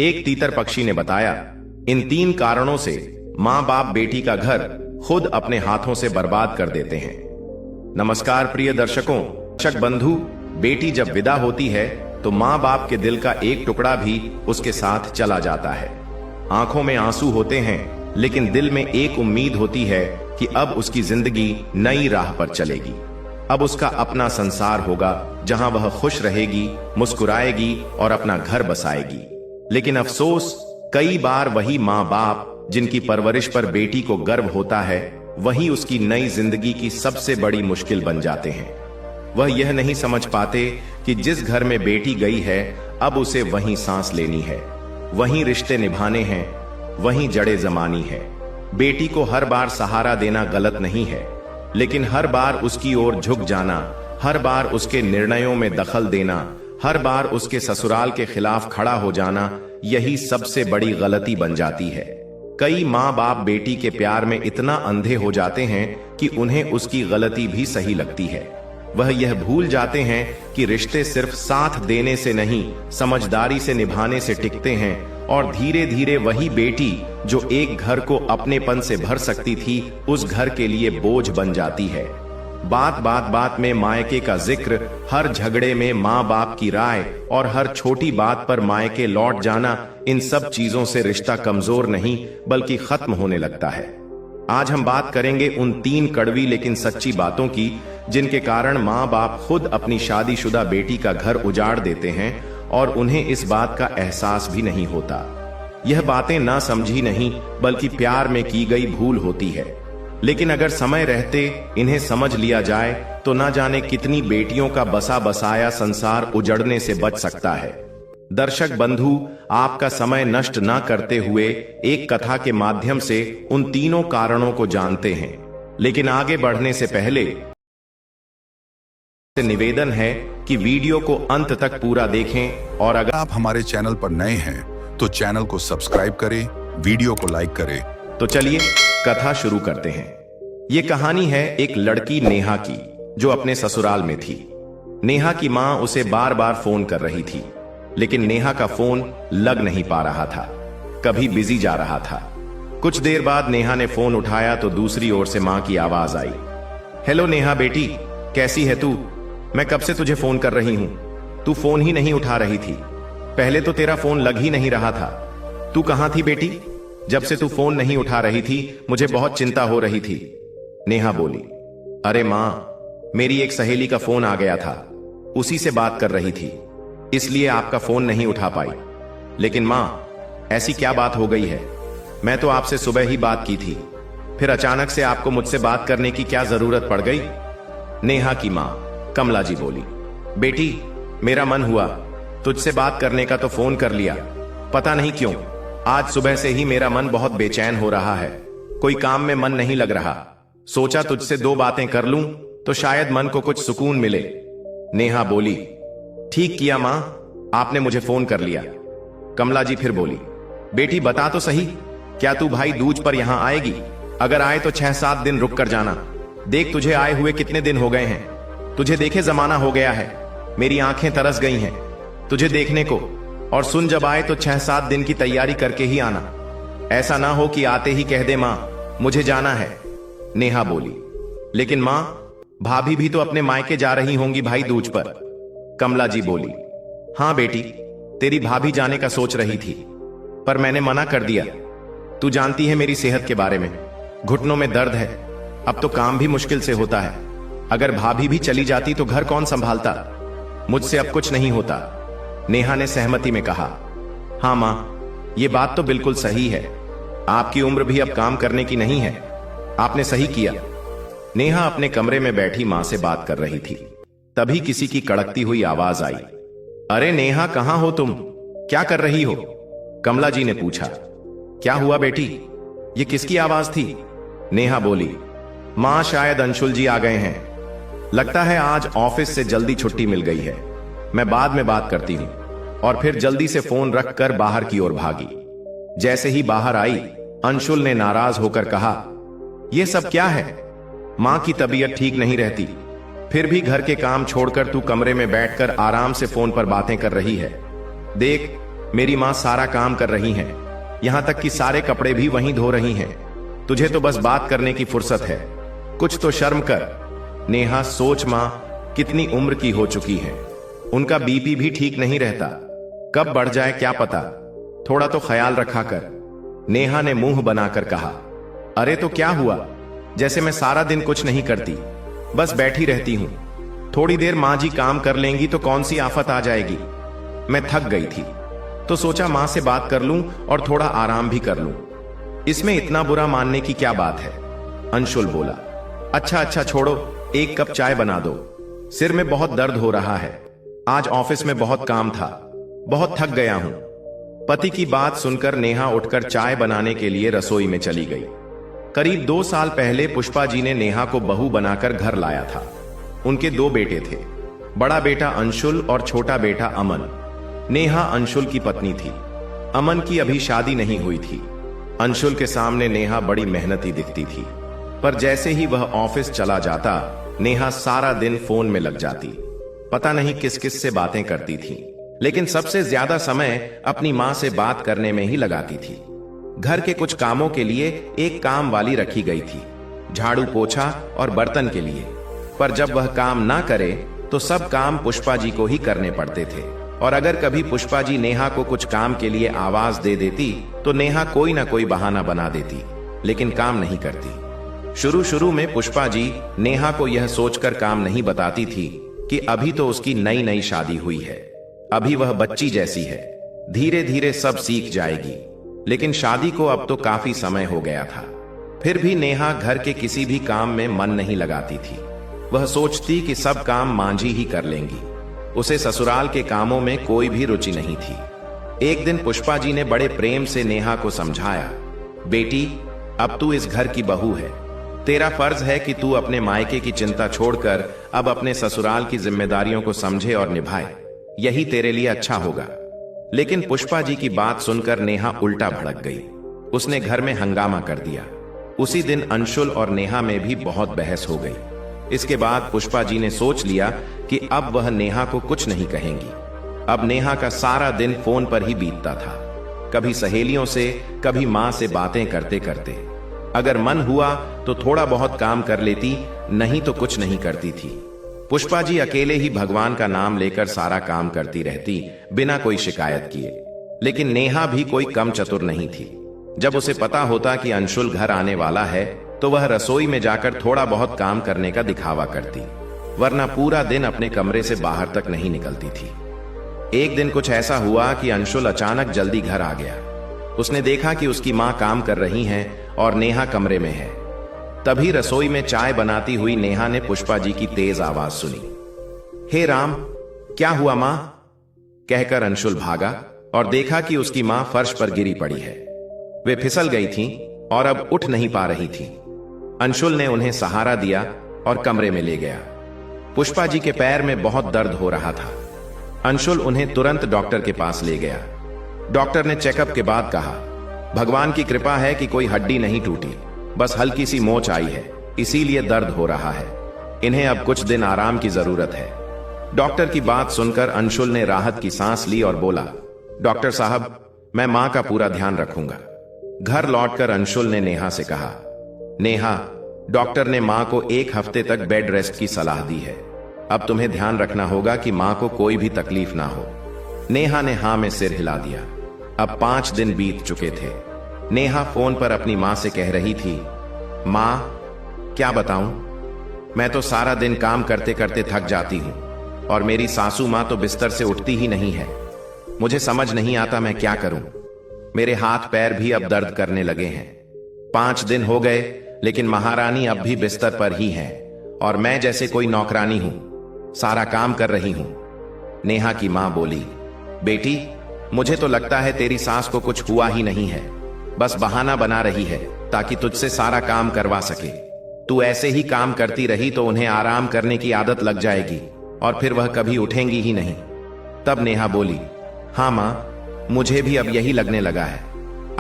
एक तीतर पक्षी ने बताया, इन 3 कारणों से माँ बाप बेटी का घर खुद अपने हाथों से बर्बाद कर देते हैं। नमस्कार प्रिय दर्शकों, दर्शक बंधु, बेटी जब विदा होती है तो माँ बाप के दिल का एक टुकड़ा भी उसके साथ चला जाता है। आंखों में आंसू होते हैं, लेकिन दिल में एक उम्मीद होती है कि अब उसकी जिंदगी नई राह पर चलेगी। अब उसका अपना संसार होगा जहां वह खुश रहेगी, मुस्कुराएगी और अपना घर बसाएगी। लेकिन अफसोस, कई बार वही माँ बाप जिनकी परवरिश पर बेटी को गर्व होता है, वही उसकी नई जिंदगी की सबसे बड़ी मुश्किल बन जाते हैं। वह यह नहीं समझ पाते कि जिस घर में बेटी गई है, अब उसे वहीं सांस लेनी है, वहीं रिश्ते निभाने हैं, वहीं जड़ें जमानी है। बेटी को हर बार सहारा देना गलत नहीं है, लेकिन हर बार उसकी ओर झुक जाना, हर बार उसके निर्णयों में दखल देना, हर बार उसके ससुराल के खिलाफ खड़ा हो जाना, यही सबसे बड़ी गलती बन जाती है। कई माँ बाप बेटी के प्यार में इतना अंधे हो जाते हैं कि उन्हें उसकी गलती भी सही लगती है। वह यह भूल जाते हैं कि रिश्ते सिर्फ साथ देने से नहीं, समझदारी से निभाने से टिकते हैं, और धीरे धीरे वही बेटी जो एक घर को अपनेपन से भर सकती थी, उस घर के लिए बोझ बन जाती है। बात में मायके का जिक्र, हर झगड़े में माँ बाप की राय और हर छोटी बात पर मायके लौट जाना, इन सब चीजों से रिश्ता कमजोर नहीं बल्कि खत्म होने लगता है। आज हम बात करेंगे उन 3 कड़वी लेकिन सच्ची बातों की, जिनके कारण माँ बाप खुद अपनी शादीशुदा बेटी का घर उजाड़ देते हैं और उन्हें इस बात का एहसास भी नहीं होता। यह बातें ना समझी नहीं बल्कि प्यार में की गई भूल होती है, लेकिन अगर समय रहते इन्हें समझ लिया जाए तो ना जाने कितनी बेटियों का बसा बसाया संसार उजड़ने से बच सकता है। दर्शक बंधु, आपका समय नष्ट ना करते हुए एक कथा के माध्यम से उन तीनों कारणों को जानते हैं। लेकिन आगे बढ़ने से पहले निवेदन है कि वीडियो को अंत तक पूरा देखें, और अगर आप हमारे चैनल पर नए हैं तो चैनल को सब्सक्राइब करें, वीडियो को लाइक करें। तो चलिए कथा शुरू करते हैं। ये कहानी है एक लड़की नेहा की, जो अपने ससुराल में थी। नेहा की मां उसे बार बार फोन कर रही थी, लेकिन नेहा का फोन लग नहीं पा रहा था, कभी बिजी जा रहा था। कुछ देर बाद नेहा ने फोन उठाया तो दूसरी ओर से मां की आवाज आई, हेलो नेहा बेटी, कैसी है तू? मैं कब से तुझे फोन कर रही हूं, तू फोन ही नहीं उठा रही थी। पहले तो तेरा फोन लग ही नहीं रहा था। तू कहां थी बेटी? जब से तू फोन नहीं उठा रही थी मुझे बहुत चिंता हो रही थी। नेहा बोली, अरे मां, मेरी एक सहेली का फोन आ गया था, उसी से बात कर रही थी, इसलिए आपका फोन नहीं उठा पाई। लेकिन मां, ऐसी क्या बात हो गई है? मैं तो आपसे सुबह ही बात की थी, फिर अचानक से आपको मुझसे बात करने की क्या जरूरत पड़ गई? नेहा की मां कमला जी बोली, बेटी, मेरा मन हुआ, तुझसे बात करने का तो फोन कर लिया। पता नहीं क्यों आज सुबह से ही मेरा मन बहुत बेचैन हो रहा है, कोई काम में मन नहीं लग रहा। सोचा तुझसे 2 बातें कर लूं तो शायद मन को कुछ सुकून मिले। नेहा बोली, ठीक किया मां, आपने मुझे फोन कर लिया। कमला जी फिर बोली, बेटी बता तो सही, क्या तू भाई दूज पर यहां आएगी? अगर आए तो 6-7 दिन रुक कर जाना। देख, तुझे आए हुए कितने दिन हो गए हैं, तुझे देखे जमाना हो गया है, मेरी आंखें तरस गई हैं तुझे देखने को। और सुन, जब आए तो 6-7 दिन की तैयारी करके ही आना, ऐसा ना हो कि आते ही कह दे मां मुझे जाना है। नेहा बोली, लेकिन मां, भाभी भी तो अपने मायके जा रही होंगी भाई दूज पर। कमला जी बोली, हां बेटी, तेरी भाभी जाने का सोच रही थी, पर मैंने मना कर दिया। तू जानती है मेरी सेहत के बारे में, घुटनों में दर्द है, अब तो काम भी मुश्किल से होता है। अगर भाभी भी चली जाती तो घर कौन संभालता? मुझसे अब कुछ नहीं होता। नेहा ने सहमति में कहा, हां मां, ये बात तो बिल्कुल सही है, आपकी उम्र भी अब काम करने की नहीं है, आपने सही किया। नेहा अपने कमरे में बैठी मां से बात कर रही थी, तभी किसी की कड़कती हुई आवाज आई, अरे नेहा, कहां हो तुम, क्या कर रही हो? कमला जी ने पूछा, क्या हुआ बेटी, ये किसकी आवाज थी? नेहा बोली, मां, शायद अंशुल जी आ गए हैं, लगता है आज ऑफिस से जल्दी छुट्टी मिल गई है, मैं बाद में बात करती हूं। और फिर जल्दी से फोन रखकर बाहर की ओर भागी। जैसे ही बाहर आई, अंशुल ने नाराज होकर कहा, यह सब क्या है? मां की तबीयत ठीक नहीं रहती, फिर भी घर के काम छोड़कर तू कमरे में बैठकर आराम से फोन पर बातें कर रही है। देख, मेरी माँ सारा काम कर रही हैं, यहाँ तक कि सारे कपड़े भी वहीं धो रही हैं। तुझे तो बस बात करने की फुर्सत है, कुछ तो शर्म कर। नेहा, सोच माँ कितनी उम्र की हो चुकी है, उनका बीपी भी ठीक नहीं रहता, कब बढ़ जाए क्या पता, थोड़ा तो ख्याल रखा कर। नेहा ने मुंह बनाकर कहा, अरे तो क्या हुआ, जैसे मैं सारा दिन कुछ नहीं करती, बस बैठी रहती हूं। थोड़ी देर माँ जी काम कर लेंगी तो कौन सी आफत आ जाएगी। मैं थक गई थी तो सोचा माँ से बात कर लूं और थोड़ा आराम भी कर लूं। इसमें इतना बुरा मानने की क्या बात है। अंशुल बोला, अच्छा छोड़ो, एक कप चाय बना दो, सिर में बहुत दर्द हो रहा है, आज ऑफिस में बहुत काम था, बहुत थक गया हूं। पति की बात सुनकर नेहा उठकर चाय बनाने के लिए रसोई में चली गई। करीब 2 साल पहले पुष्पा जी ने नेहा को बहू बनाकर घर लाया था। उनके 2 बेटे थे, बड़ा बेटा अंशुल और छोटा बेटा अमन। नेहा अंशुल की पत्नी थी, अमन की अभी शादी नहीं हुई थी। अंशुल के सामने नेहा बड़ी मेहनती दिखती थी, पर जैसे ही वह ऑफिस चला जाता नेहा सारा दिन फोन में लग जाती, पता नहीं किस किस से बातें करती थी, लेकिन सबसे ज्यादा समय अपनी मां से बात करने में ही लगाती थी। घर के कुछ कामों के लिए एक काम वाली रखी गई थी, झाड़ू पोछा और बर्तन के लिए, पर जब वह काम ना करे तो सब काम पुष्पा जी को ही करने पड़ते थे। और अगर कभी पुष्पा जी नेहा को कुछ काम के लिए आवाज दे देती तो नेहा कोई ना कोई बहाना बना देती, लेकिन काम नहीं करती। शुरू में पुष्पा जी नेहा को यह सोचकर काम नहीं बताती थी कि अभी तो उसकी नई नई शादी हुई है, अभी वह बच्ची जैसी है, धीरे धीरे सब सीख जाएगी। लेकिन शादी को अब तो काफी समय हो गया था, फिर भी नेहा घर के किसी भी काम में मन नहीं लगाती थी। वह सोचती कि सब काम मांझी ही कर लेंगी, उसे ससुराल के कामों में कोई भी रुचि नहीं थी। एक दिन पुष्पा जी ने बड़े प्रेम से नेहा को समझाया, बेटी अब तू इस घर की बहू है, तेरा फर्ज है कि तू अपने मायके की चिंता छोड़कर अब अपने ससुराल की जिम्मेदारियों को समझे और निभाए, यही तेरे लिए अच्छा होगा। लेकिन पुष्पा जी की बात सुनकर नेहा उल्टा भड़क गई, उसने घर में हंगामा कर दिया। उसी दिन अंशुल और नेहा में भी बहुत बहस हो गई। इसके बाद पुष्पा जी ने सोच लिया कि अब वह नेहा को कुछ नहीं कहेंगी। अब नेहा का सारा दिन फोन पर ही बीतता था, कभी सहेलियों से, कभी मां से बातें करते करते। अगर मन हुआ तो थोड़ा बहुत काम कर लेती, नहीं तो कुछ नहीं करती थी। पुष्पा जी अकेले ही भगवान का नाम लेकर सारा काम करती रहती, बिना कोई शिकायत किए। लेकिन नेहा भी कोई कम चतुर नहीं थी। जब उसे पता होता कि अंशुल घर आने वाला है तो वह रसोई में जाकर थोड़ा बहुत काम करने का दिखावा करती, वरना पूरा दिन अपने कमरे से बाहर तक नहीं निकलती थी। एक दिन कुछ ऐसा हुआ कि अंशुल अचानक जल्दी घर आ गया। उसने देखा कि उसकी मां काम कर रही हैं और नेहा कमरे में है। तभी रसोई में चाय बनाती हुई नेहा ने पुष्पा जी की तेज आवाज सुनी। हे राम, क्या हुआ मां? कहकर अंशुल भागा और देखा कि उसकी मां फर्श पर गिरी पड़ी है। वे फिसल गई थीं और अब उठ नहीं पा रही थीं। अंशुल ने उन्हें सहारा दिया और कमरे में ले गया। पुष्पा जी के पैर में बहुत दर्द हो रहा था। अंशुल उन्हें तुरंत डॉक्टर के पास ले गया। डॉक्टर ने चेकअप के बाद कहा, भगवान की कृपा है कि कोई हड्डी नहीं टूटी, बस हल्की सी मोच आई है, इसीलिए दर्द हो रहा है। इन्हें अब कुछ दिन आराम की जरूरत है। डॉक्टर की बात सुनकर अंशुल ने राहत की सांस ली और बोला, डॉक्टर साहब, मैं मां का पूरा ध्यान रखूंगा। घर लौटकर अंशुल ने नेहा से कहा, नेहा, डॉक्टर ने मां को 1 हफ्ते तक बेड रेस्ट की सलाह दी है। अब तुम्हें ध्यान रखना होगा कि मां को कोई भी तकलीफ ना हो। नेहा ने हां में सिर हिला दिया। अब 5 दिन बीत चुके थे। नेहा फोन पर अपनी मां से कह रही थी, मां, क्या बताऊं, मैं तो सारा दिन काम करते करते थक जाती हूं और मेरी सासू मां तो बिस्तर से उठती ही नहीं है। मुझे समझ नहीं आता मैं क्या करूं। मेरे हाथ पैर भी अब दर्द करने लगे हैं। 5 दिन हो गए लेकिन महारानी अब भी बिस्तर पर ही है और मैं जैसे कोई नौकरानी हूं, सारा काम कर रही हूं। नेहा की मां बोली, बेटी, मुझे तो लगता है तेरी सास को कुछ हुआ ही नहीं है, बस बहाना बना रही है ताकि तुझसे सारा काम करवा सके। तू ऐसे ही काम करती रही तो उन्हें आराम करने की आदत लग जाएगी और फिर वह कभी उठेंगी ही नहीं। तब नेहा बोली, हां मां, मुझे भी अब यही लगने लगा है।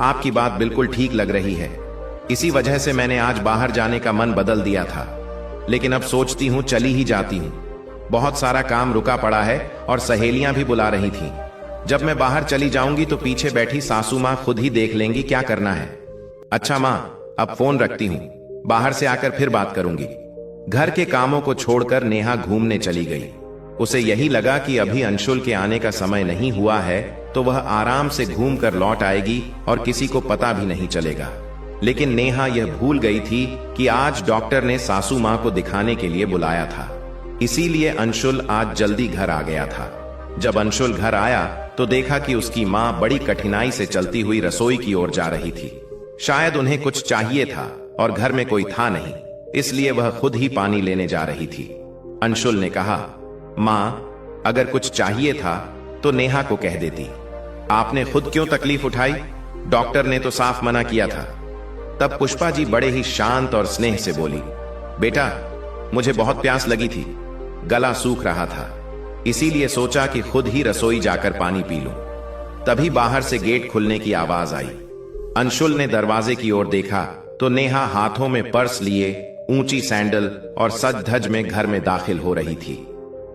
आपकी बात बिल्कुल ठीक लग रही है। इसी वजह से मैंने आज बाहर जाने का मन बदल दिया था, लेकिन अब सोचती हूं चली ही जाती हूं। बहुत सारा काम रुका पड़ा है और सहेलियां भी बुला रही थीं। जब मैं बाहर चली जाऊंगी तो पीछे बैठी सासू माँ खुद ही देख लेंगी क्या करना है। अच्छा माँ, अब फोन रखती हूँ, बाहर से आकर फिर बात करूंगी। घर के कामों को छोड़कर नेहा घूमने चली गई। उसे यही लगा कि अभी अंशुल के आने का समय नहीं हुआ है तो वह आराम से घूम कर लौट आएगी और किसी को पता भी नहीं चलेगा। लेकिन नेहा यह भूल गई थी कि आज डॉक्टर ने सासू माँ को दिखाने के लिए बुलाया था, इसीलिए अंशुल आज जल्दी घर आ गया था। जब अंशुल घर आया तो देखा कि उसकी माँ बड़ी कठिनाई से चलती हुई रसोई की ओर जा रही थी। शायद उन्हें कुछ चाहिए था और घर में कोई था नहीं, इसलिए वह खुद ही पानी लेने जा रही थी। अंशुल ने कहा, माँ, अगर कुछ चाहिए था तो नेहा को कह देती, आपने खुद क्यों तकलीफ उठाई? डॉक्टर ने तो साफ मना किया था। तब पुष्पा जी बड़े ही शांत और स्नेह से बोली, बेटा, मुझे बहुत प्यास लगी थी, गला सूख रहा था, इसीलिए सोचा कि खुद ही रसोई जाकर पानी पी लूं। तभी बाहर से गेट खुलने की आवाज आई। अंशुल ने दरवाजे की ओर देखा तो नेहा हाथों में पर्स लिए ऊंची सैंडल और सज धज में घर में दाखिल हो रही थी।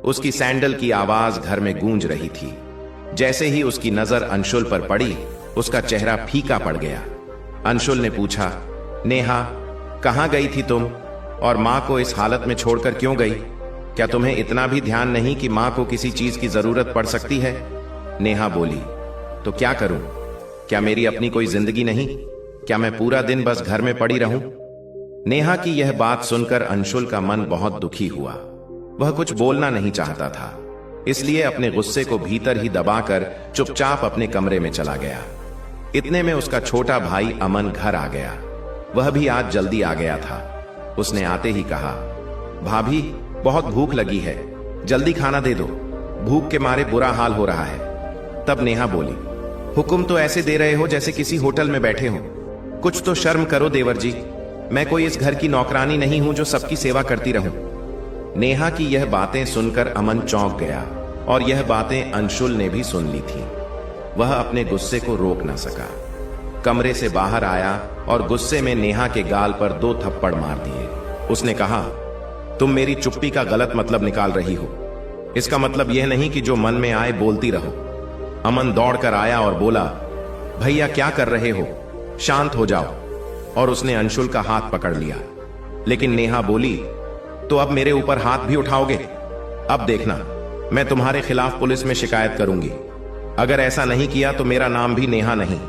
उसकी सैंडल की आवाज घर में गूंज रही थी। जैसे ही उसकी नजर अंशुल पर पड़ी, उसका चेहरा फीका पड़ गया। अंशुल ने पूछा, नेहा, कहां गई थी तुम और मां को इस हालत में छोड़कर क्यों गई? क्या तुम्हें इतना भी ध्यान नहीं कि मां को किसी चीज की जरूरत पड़ सकती है? नेहा बोली, तो क्या करूं? क्या मेरी अपनी कोई जिंदगी नहीं? क्या मैं पूरा दिन बस घर में पड़ी रहूं? नेहा की यह बात सुनकर अंशुल का मन बहुत दुखी हुआ। वह कुछ बोलना नहीं चाहता था, इसलिए अपने गुस्से को भीतर ही दबाकर चुपचाप अपने कमरे में चला गया। इतने में उसका छोटा भाई अमन घर आ गया। वह भी आज जल्दी आ गया था। उसने आते ही कहा, भाभी, बहुत भूख लगी है, जल्दी खाना दे दो, भूख के मारे बुरा हाल हो रहा है। तब नेहा बोली, हुक्म तो ऐसे दे रहे हो जैसे किसी होटल में बैठे हो, कुछ तो शर्म करो देवर जी, मैं कोई इस घर की नौकरानी नहीं हूं जो सबकी सेवा करती रहूं। नेहा की यह बातें सुनकर अमन चौंक गया और यह बातें अंशुल ने भी सुन ली थी। वह अपने गुस्से को रोक न सका, कमरे से बाहर आया और गुस्से में नेहा के गाल पर 2 थप्पड़ मार दिए। उसने कहा, तुम मेरी चुप्पी का गलत मतलब निकाल रही हो, इसका मतलब यह नहीं कि जो मन में आए बोलती रहो। अमन दौड़कर आया और बोला, भैया क्या कर रहे हो, शांत हो जाओ। और उसने अंशुल का हाथ पकड़ लिया। लेकिन नेहा बोली, तो अब मेरे ऊपर हाथ भी उठाओगे? अब देखना, मैं तुम्हारे खिलाफ पुलिस में शिकायत करूंगी। अगर ऐसा नहीं किया तो मेरा नाम भी नेहा नहीं।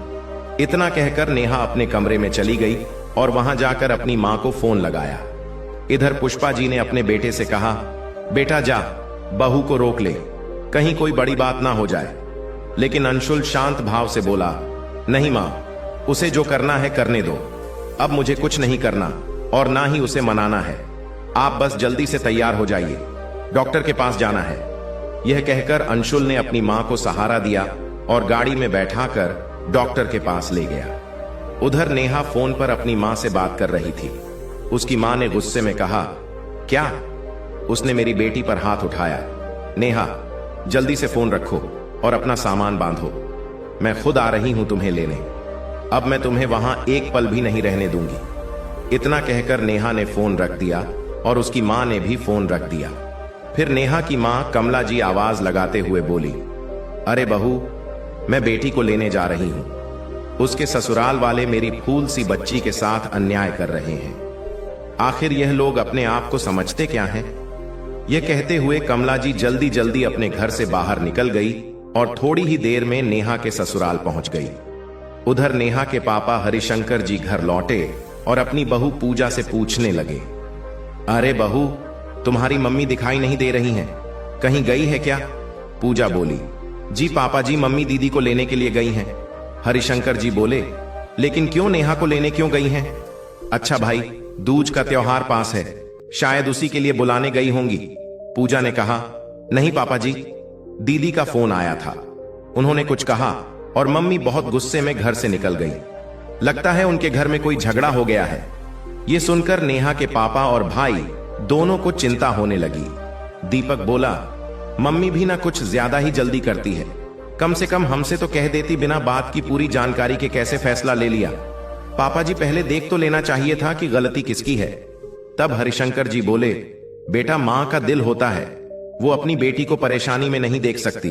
इतना कहकर नेहा अपने कमरे में चली गई और वहां जाकर अपनी मां को फोन लगाया। इधर पुष्पा जी ने अपने बेटे से कहा, बेटा जा, बहू को रोक ले, कहीं कोई बड़ी बात ना हो जाए। लेकिन अंशुल शांत भाव से बोला, नहीं मां, उसे जो करना है करने दो, अब मुझे कुछ नहीं करना और ना ही उसे मनाना है। आप बस जल्दी से तैयार हो जाइए, डॉक्टर के पास जाना है। यह कहकर अंशुल ने अपनी मां को सहारा दिया और गाड़ी में बैठाकर डॉक्टर के पास ले गया। उधर नेहा फोन पर अपनी मां से बात कर रही थी। उसकी मां ने गुस्से में कहा, क्या? उसने मेरी बेटी पर हाथ उठाया। नेहा, जल्दी से फोन रखो और अपना सामान बांधो, मैं खुद आ रही हूं तुम्हें लेने। अब मैं तुम्हें वहां एक पल भी नहीं रहने दूंगी। इतना कहकर नेहा ने फोन रख दिया और उसकी मां ने भी फोन रख दिया। फिर नेहा की मां कमला जी आवाज लगाते हुए बोली, अरे बहू, मैं बेटी को लेने जा रही हूं। उसके ससुराल वाले मेरी फूल सी बच्ची के साथ अन्याय कर रहे हैं। आखिर यह लोग अपने आप को समझते क्या हैं? यह कहते हुए कमला जी जल्दी जल्दी अपने घर से बाहर निकल गई और थोड़ी ही देर में नेहा के ससुराल पहुंच गई। उधर नेहा के पापा हरिशंकर जी घर लौटे और अपनी बहू पूजा से पूछने लगे, अरे बहू, तुम्हारी मम्मी दिखाई नहीं दे रही हैं, कहीं गई है क्या? पूजा बोली, जी पापा जी, मम्मी दीदी को लेने के लिए गई हैं। हरिशंकर जी बोले, लेकिन क्यों, नेहा को लेने क्यों गई हैं? अच्छा भाई, दूज का त्योहार पास है, शायद उसी के लिए बुलाने गई होंगी। पूजा ने कहा, नहीं पापा जी, दीदी का फोन आया था, उन्होंने कुछ कहा और मम्मी बहुत गुस्से में घर से निकल गई। लगता है उनके घर में कोई झगड़ा हो गया है। यह सुनकर नेहा के पापा और भाई दोनों को चिंता होने लगी। दीपक बोला, मम्मी भी ना कुछ ज्यादा ही जल्दी करती है, कम से कम हमसे तो कह देती, बिना बात की पूरी जानकारी के कैसे फैसला ले लिया। पापा जी, पहले देख तो लेना चाहिए था कि गलती किसकी है। तब हरिशंकर जी बोले, बेटा, मां का दिल होता है, वो अपनी बेटी को परेशानी में नहीं देख सकती।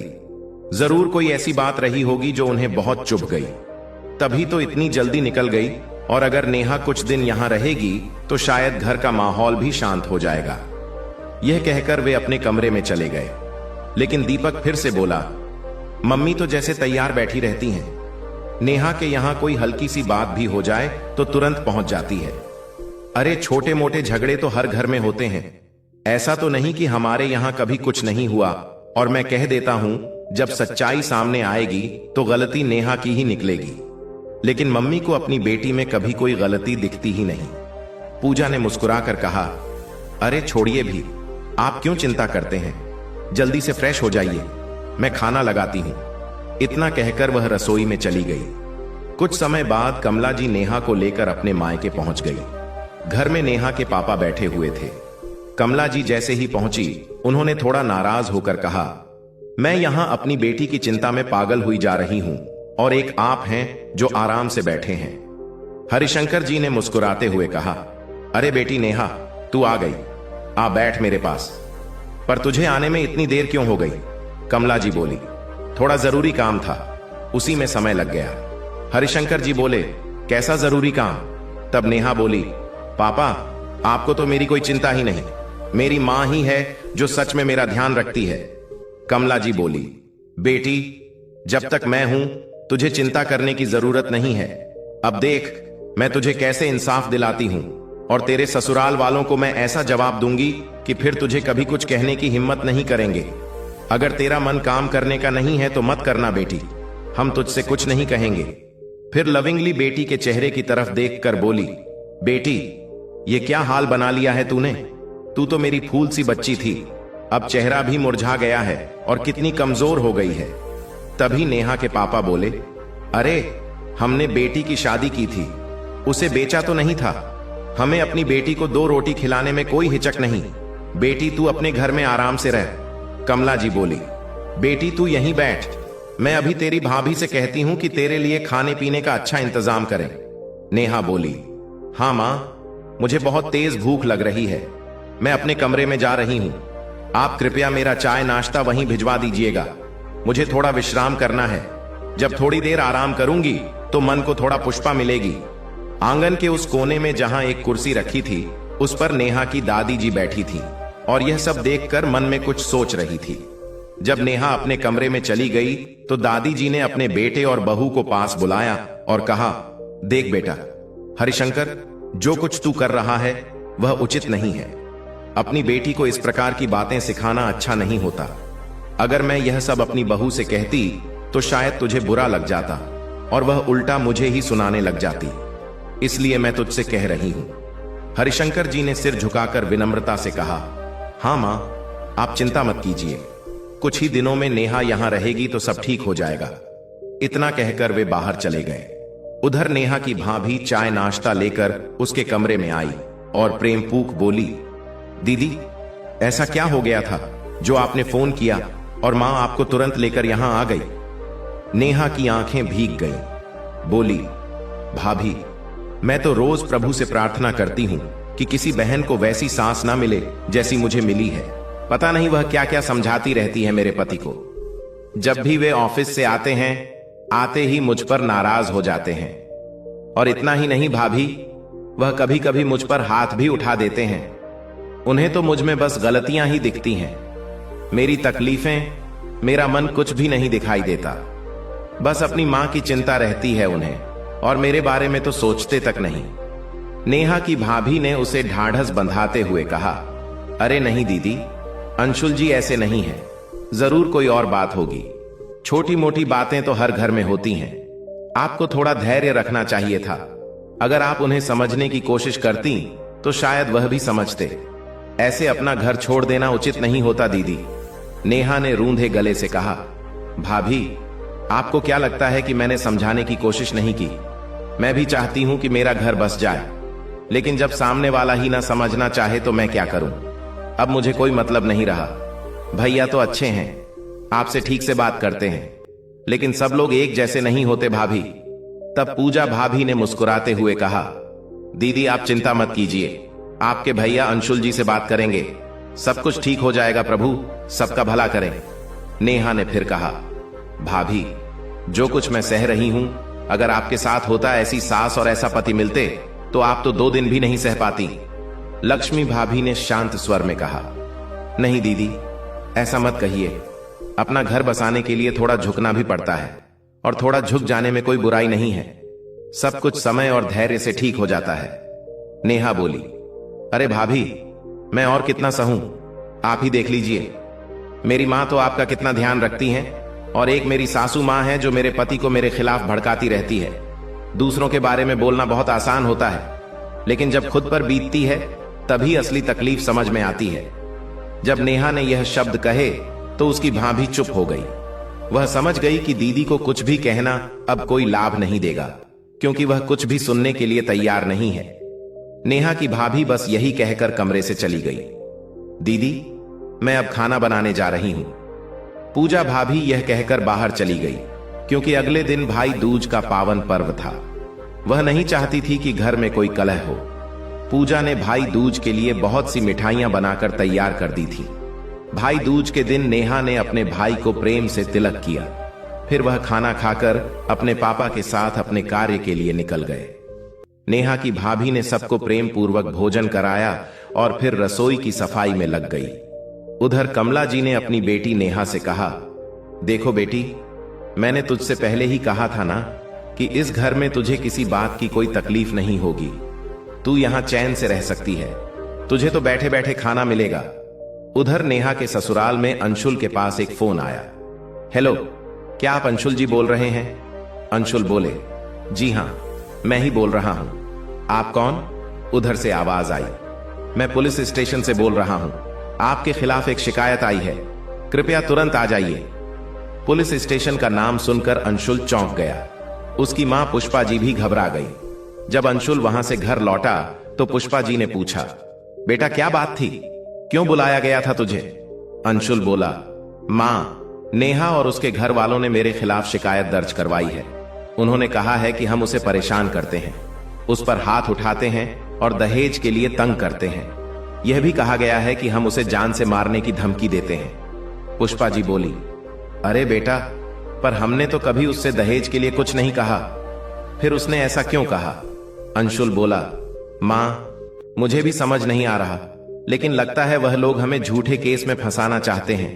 जरूर कोई ऐसी बात रही होगी जो उन्हें बहुत चुभ गई, तभी तो इतनी जल्दी निकल गई। और अगर नेहा कुछ दिन यहां रहेगी तो शायद घर का माहौल भी शांत हो जाएगा। यह कहकर वे अपने कमरे में चले गए। लेकिन दीपक फिर से बोला, मम्मी तो जैसे तैयार बैठी रहती हैं। नेहा के यहां कोई हल्की सी बात भी हो जाए तो तुरंत पहुंच जाती है। अरे छोटे मोटे झगड़े तो हर घर में होते हैं, ऐसा तो नहीं कि हमारे यहां कभी कुछ नहीं हुआ। और मैं कह देता हूं, जब सच्चाई सामने आएगी तो गलती नेहा की ही निकलेगी। लेकिन मम्मी को अपनी बेटी में कभी कोई गलती दिखती ही नहीं। पूजा ने मुस्कुराकर कहा, अरे छोड़िए भी, आप क्यों चिंता करते हैं, जल्दी से फ्रेश हो जाइए, मैं खाना लगाती हूं। इतना कहकर वह रसोई में चली गई। कुछ समय बाद कमला जी नेहा को लेकर अपने मायके पहुंच गई। घर में नेहा के पापा बैठे हुए थे। कमला जी जैसे ही पहुंची, उन्होंने थोड़ा नाराज होकर कहा, मैं यहां अपनी बेटी की चिंता में पागल हुई जा रही हूं और एक आप हैं जो आराम से बैठे हैं। हरिशंकर जी ने मुस्कुराते हुए कहा, अरे बेटी नेहा, तू आ गई, आ बैठ मेरे पास। पर तुझे आने में इतनी देर क्यों हो गई? कमला जी बोली, थोड़ा जरूरी काम था, उसी में समय लग गया। हरिशंकर जी बोले, कैसा जरूरी काम? तब नेहा बोली, पापा आपको तो मेरी कोई चिंता ही नहीं, मेरी मां ही है जो सच में मेरा ध्यान रखती है। कमला जी बोली, बेटी जब तक मैं हूं तुझे चिंता करने की जरूरत नहीं है। अब देख मैं तुझे कैसे इंसाफ दिलाती हूं और तेरे ससुराल वालों को मैं ऐसा जवाब दूंगी कि फिर तुझे कभी कुछ कहने की हिम्मत नहीं करेंगे। अगर तेरा मन काम करने का नहीं है तो मत करना बेटी, हम तुझसे कुछ नहीं कहेंगे। फिर लविंगली बेटी के चेहरे की तरफ देखकर बोली, बेटी ये क्या हाल बना लिया है तूने? तू तो मेरी फूल सी बच्ची थी, अब चेहरा भी मुरझा गया है और कितनी कमजोर हो गई है। तभी नेहा के पापा बोले, अरे हमने बेटी की शादी की थी, उसे बेचा तो नहीं था। हमें अपनी बेटी को 2 रोटी खिलाने में कोई हिचक नहीं। बेटी तू अपने घर में आराम से रह। कमला जी बोली, बेटी तू यहीं बैठ, मैं अभी तेरी भाभी से कहती हूं कि तेरे लिए खाने पीने का अच्छा इंतजाम करें। नेहा बोली, हाँ मां, मुझे बहुत तेज भूख लग रही है, मैं अपने कमरे में जा रही हूं। आप कृपया मेरा चाय नाश्ता वहीं भिजवा दीजिएगा, मुझे थोड़ा विश्राम करना है। जब थोड़ी देर आराम करूंगी तो मन को थोड़ा पुष्पा मिलेगी। आंगन के उस कोने में जहां एक कुर्सी रखी थी, उस पर नेहा की दादी जी बैठी थी और यह सब देखकर मन में कुछ सोच रही थी। जब नेहा अपने कमरे में चली गई तो दादी जी ने अपने बेटे और बहू को पास बुलाया और कहा, देख बेटा हरिशंकर, जो कुछ तू कर रहा है वह उचित नहीं है। अपनी बेटी को इस प्रकार की बातें सिखाना अच्छा नहीं होता। अगर मैं यह सब अपनी बहू से कहती तो शायद तुझे बुरा लग जाता और वह उल्टा मुझे ही सुनाने लग जाती, इसलिए मैं तुझसे कह रही हूं। हरिशंकर जी ने सिर झुकाकर विनम्रता से कहा, हां मां, आप चिंता मत कीजिए, कुछ ही दिनों में नेहा यहां रहेगी तो सब ठीक हो जाएगा। इतना कहकर वे बाहर चले गए। उधर नेहा की भाभी चाय नाश्ता लेकर उसके कमरे में आई और प्रेम पूक बोली, दीदी ऐसा क्या हो गया था जो आपने फोन किया और मां आपको तुरंत लेकर यहां आ गई? नेहा की आंखें भीग गईं। बोली, भाभी मैं तो रोज प्रभु से प्रार्थना करती हूं कि किसी बहन को वैसी सास ना मिले जैसी मुझे मिली है। पता नहीं वह क्या क्या समझाती रहती है मेरे पति को। जब भी वे ऑफिस से आते हैं, आते ही मुझ पर नाराज हो जाते हैं। और इतना ही नहीं भाभी, वह कभी कभी मुझ पर हाथ भी उठा देते हैं। उन्हें तो मुझ में बस गलतियां ही दिखती हैं। मेरी तकलीफें, मेरा मन कुछ भी नहीं दिखाई देता। बस अपनी मां की चिंता रहती है उन्हें, और मेरे बारे में तो सोचते तक नहीं। नेहा की भाभी ने उसे ढाढ़स बंधाते हुए कहा, अरे नहीं दीदी, अंशुल जी ऐसे नहीं है, जरूर कोई और बात होगी। छोटी मोटी बातें तो हर घर में होती हैं। आपको थोड़ा धैर्य रखना चाहिए था। अगर आप उन्हें समझने की कोशिश करती तो शायद वह भी समझते। ऐसे अपना घर छोड़ देना उचित नहीं होता दीदी। नेहा ने रूंधे गले से कहा, भाभी आपको क्या लगता है कि मैंने समझाने की कोशिश नहीं की? मैं भी चाहती हूं कि मेरा घर बस जाए, लेकिन जब सामने वाला ही ना समझना चाहे तो मैं क्या करूं? अब मुझे कोई मतलब नहीं रहा। भैया तो अच्छे हैं, आपसे ठीक से बात करते हैं, लेकिन सब लोग एक जैसे नहीं होते भाभी। तब पूजा भाभी ने मुस्कुराते हुए कहा, दीदी आप चिंता मत कीजिए, आपके भैया अंशुल जी से बात करेंगे, सब कुछ ठीक हो जाएगा। प्रभु सबका भला करें। नेहा ने फिर कहा, भाभी, जो कुछ मैं सह रही हूं, अगर आपके साथ होता ऐसी सास और ऐसा पति मिलते तो आप तो 2 दिन भी नहीं सह पाती। लक्ष्मी भाभी ने शांत स्वर में कहा। नहीं दीदी, ऐसा मत कहिए। अपना घर बसाने के लिए थोड़ा झुकना भी पड़ता है, और थोड़ा झुक जाने में कोई बुराई नहीं है। सब कुछ समय और धैर्य से ठीक हो जाता है। नेहा बोली। अरे भाभी, मैं और कितना सहूं, आप ही देख लीजिए। मेरी मां तो आपका कितना ध्यान रखती हैं, और एक मेरी सासू मां है जो मेरे पति को मेरे खिलाफ भड़काती रहती है। दूसरों के बारे में बोलना बहुत आसान होता है, लेकिन जब खुद पर बीतती है तभी असली तकलीफ समझ में आती है। जब नेहा ने यह शब्द कहे तो उसकी भाभी चुप हो गई। वह समझ गई कि दीदी को कुछ भी कहना अब कोई लाभ नहीं देगा, क्योंकि वह कुछ भी सुनने के लिए तैयार नहीं है। नेहा की भाभी बस यही कहकर कमरे से चली गई। दीदी, मैं अब खाना बनाने जा रही हूं। पूजा भाभी यह कहकर बाहर चली गई, क्योंकि अगले दिन भाई दूज का पावन पर्व था। वह नहीं चाहती थी कि घर में कोई कलह हो। पूजा ने भाई दूज के लिए बहुत सी मिठाइयां बनाकर तैयार कर दी थी। भाई दूज के दिन नेहा ने अपने भाई को प्रेम से तिलक किया। फिर वह खाना खाकर अपने पापा के साथ अपने कार्य के लिए निकल गए। नेहा की भाभी ने सबको प्रेम पूर्वक भोजन कराया और फिर रसोई की सफाई में लग गई। उधर कमला जी ने अपनी बेटी नेहा से कहा, देखो बेटी, मैंने तुझसे पहले ही कहा था ना कि इस घर में तुझे किसी बात की कोई तकलीफ नहीं होगी। तू यहां चैन से रह सकती है। तुझे तो बैठे बैठे खाना मिलेगा। उधर नेहा के ससुराल में अंशुल के पास एक फोन आया। हेलो, क्या आप अंशुल जी बोल रहे हैं? अंशुल बोले, जी हां, मैं ही बोल रहा हूं। आप कौन? उधर से आवाज आई। मैं पुलिस स्टेशन से बोल रहा हूं। आपके खिलाफ एक शिकायत आई है, कृपया तुरंत आ जाइए। पुलिस स्टेशन का नाम सुनकर अंशुल चौंक गया। उसकी मां पुष्पा जी भी घबरा गई। जब अंशुल वहां से घर लौटा तो पुष्पा जी ने पूछा, बेटा क्या बात थी, क्यों बुलाया गया था तुझे? अंशुल बोला, मां, नेहा और उसके घर वालों ने मेरे खिलाफ शिकायत दर्ज करवाई है। उन्होंने कहा है कि हम उसे परेशान करते हैं, उस पर हाथ उठाते हैं और दहेज के लिए तंग करते हैं। यह भी कहा गया है कि हम उसे जान से मारने की धमकी देते हैं। पुष्पा जी बोली, अरे बेटा, पर हमने तो कभी उससे दहेज के लिए कुछ नहीं कहा, फिर उसने ऐसा क्यों कहा? अंशुल बोला, मां, मुझे भी समझ नहीं आ रहा, लेकिन लगता है वह लोग हमें झूठे केस में फंसाना चाहते हैं।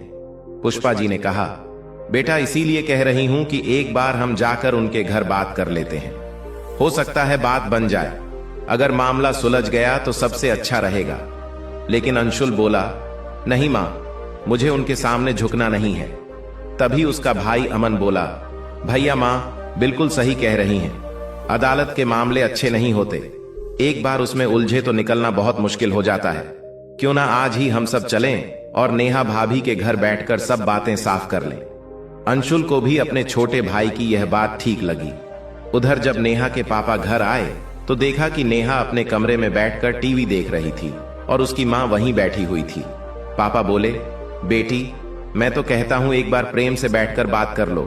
पुष्पा जी ने कहा, बेटा इसीलिए कह रही हूं कि एक बार हम जाकर उनके घर बात कर लेते हैं। हो सकता है बात बन जाए। अगर मामला सुलझ गया तो सबसे अच्छा रहेगा। लेकिन अंशुल बोला, नहीं मां, मुझे उनके सामने झुकना नहीं है। तभी उसका भाई अमन बोला, भैया मां बिल्कुल सही कह रही हैं। अदालत के मामले अच्छे नहीं होते। एक बार उसमें उलझे तो निकलना बहुत मुश्किल हो जाता है। क्यों ना आज ही हम सब चलें और नेहा भाभी के घर बैठकर सब बातें साफ कर लें। अंशुल को भी अपने छोटे भाई की यह बात ठीक लगी। उधर जब नेहा के पापा घर आए तो देखा कि नेहा अपने कमरे में बैठकर टीवी देख रही थी और उसकी मां वहीं बैठी हुई थी। पापा बोले, बेटी, मैं तो कहता हूं एक बार प्रेम से बैठकर बात कर लो,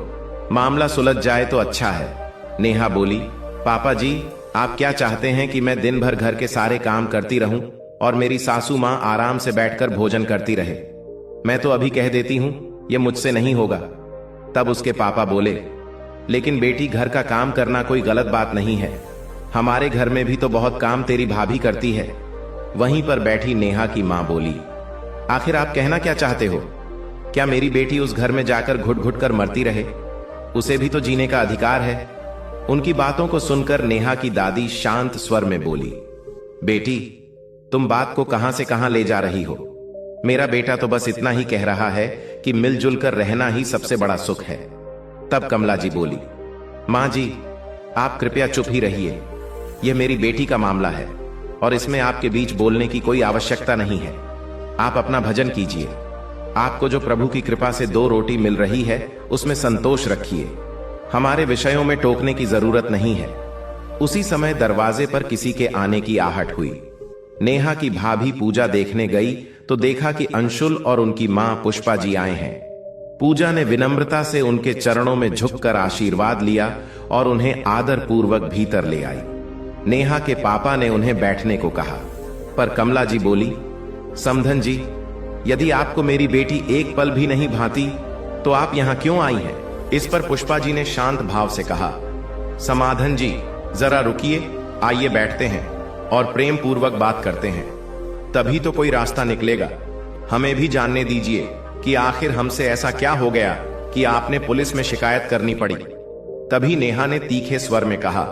मामला सुलझ जाए तो अच्छा है। नेहा बोली, पापा जी, आप क्या चाहते हैं कि मैं दिन भर घर के सारे काम करती रहूं और मेरी सासू मां आराम से बैठकर भोजन करती रहे? मैं तो अभी कह देती हूं, यह मुझसे नहीं होगा। तब उसके पापा बोले, लेकिन बेटी, घर का काम करना कोई गलत बात नहीं है। हमारे घर में भी तो बहुत काम तेरी भाभी करती है। वहीं पर बैठी नेहा की मां बोली, आखिर आप कहना क्या चाहते हो? क्या मेरी बेटी उस घर में जाकर घुट घुट कर मरती रहे? उसे भी तो जीने का अधिकार है। उनकी बातों को सुनकर नेहा की दादी शांत स्वर में बोली, बेटी, तुम बात को कहां से कहां ले जा रही हो? मेरा बेटा तो बस इतना ही कह रहा है कि मिलजुल कर रहना ही सबसे बड़ा सुख है। तब कमला जी बोली, मां जी, आप कृपया चुप ही रहिए। यह मेरी बेटी का मामला है और इसमें आपके बीच बोलने की कोई आवश्यकता नहीं है। आप अपना भजन कीजिए। आपको जो प्रभु की कृपा से 2 रोटी मिल रही है उसमें संतोष रखिए। हमारे विषयों में टोकने की जरूरत नहीं है। उसी समय दरवाजे पर किसी के आने की आहट हुई। नेहा की भाभी पूजा देखने गई तो देखा कि अंशुल और उनकी मां पुष्पा जी आए हैं। पूजा ने विनम्रता से उनके चरणों में झुककर आशीर्वाद लिया और उन्हें आदर पूर्वक भीतर ले आई। नेहा के पापा ने उन्हें बैठने को कहा, पर कमला जी बोली, समधन जी, यदि आपको मेरी बेटी एक पल भी नहीं भाती तो आप यहां क्यों आई हैं? इस पर पुष्पा जी ने शांत भाव से कहा, समाधन जी जरा रुकिए, आइए बैठते हैं और प्रेम पूर्वक बात करते हैं, तभी तो कोई रास्ता निकलेगा। हमें भी जानने दीजिए कि आखिर हमसे ऐसा क्या हो गया कि आपने पुलिस में शिकायत करनी पड़ी। तभी नेहा ने तीखे स्वर में कहा,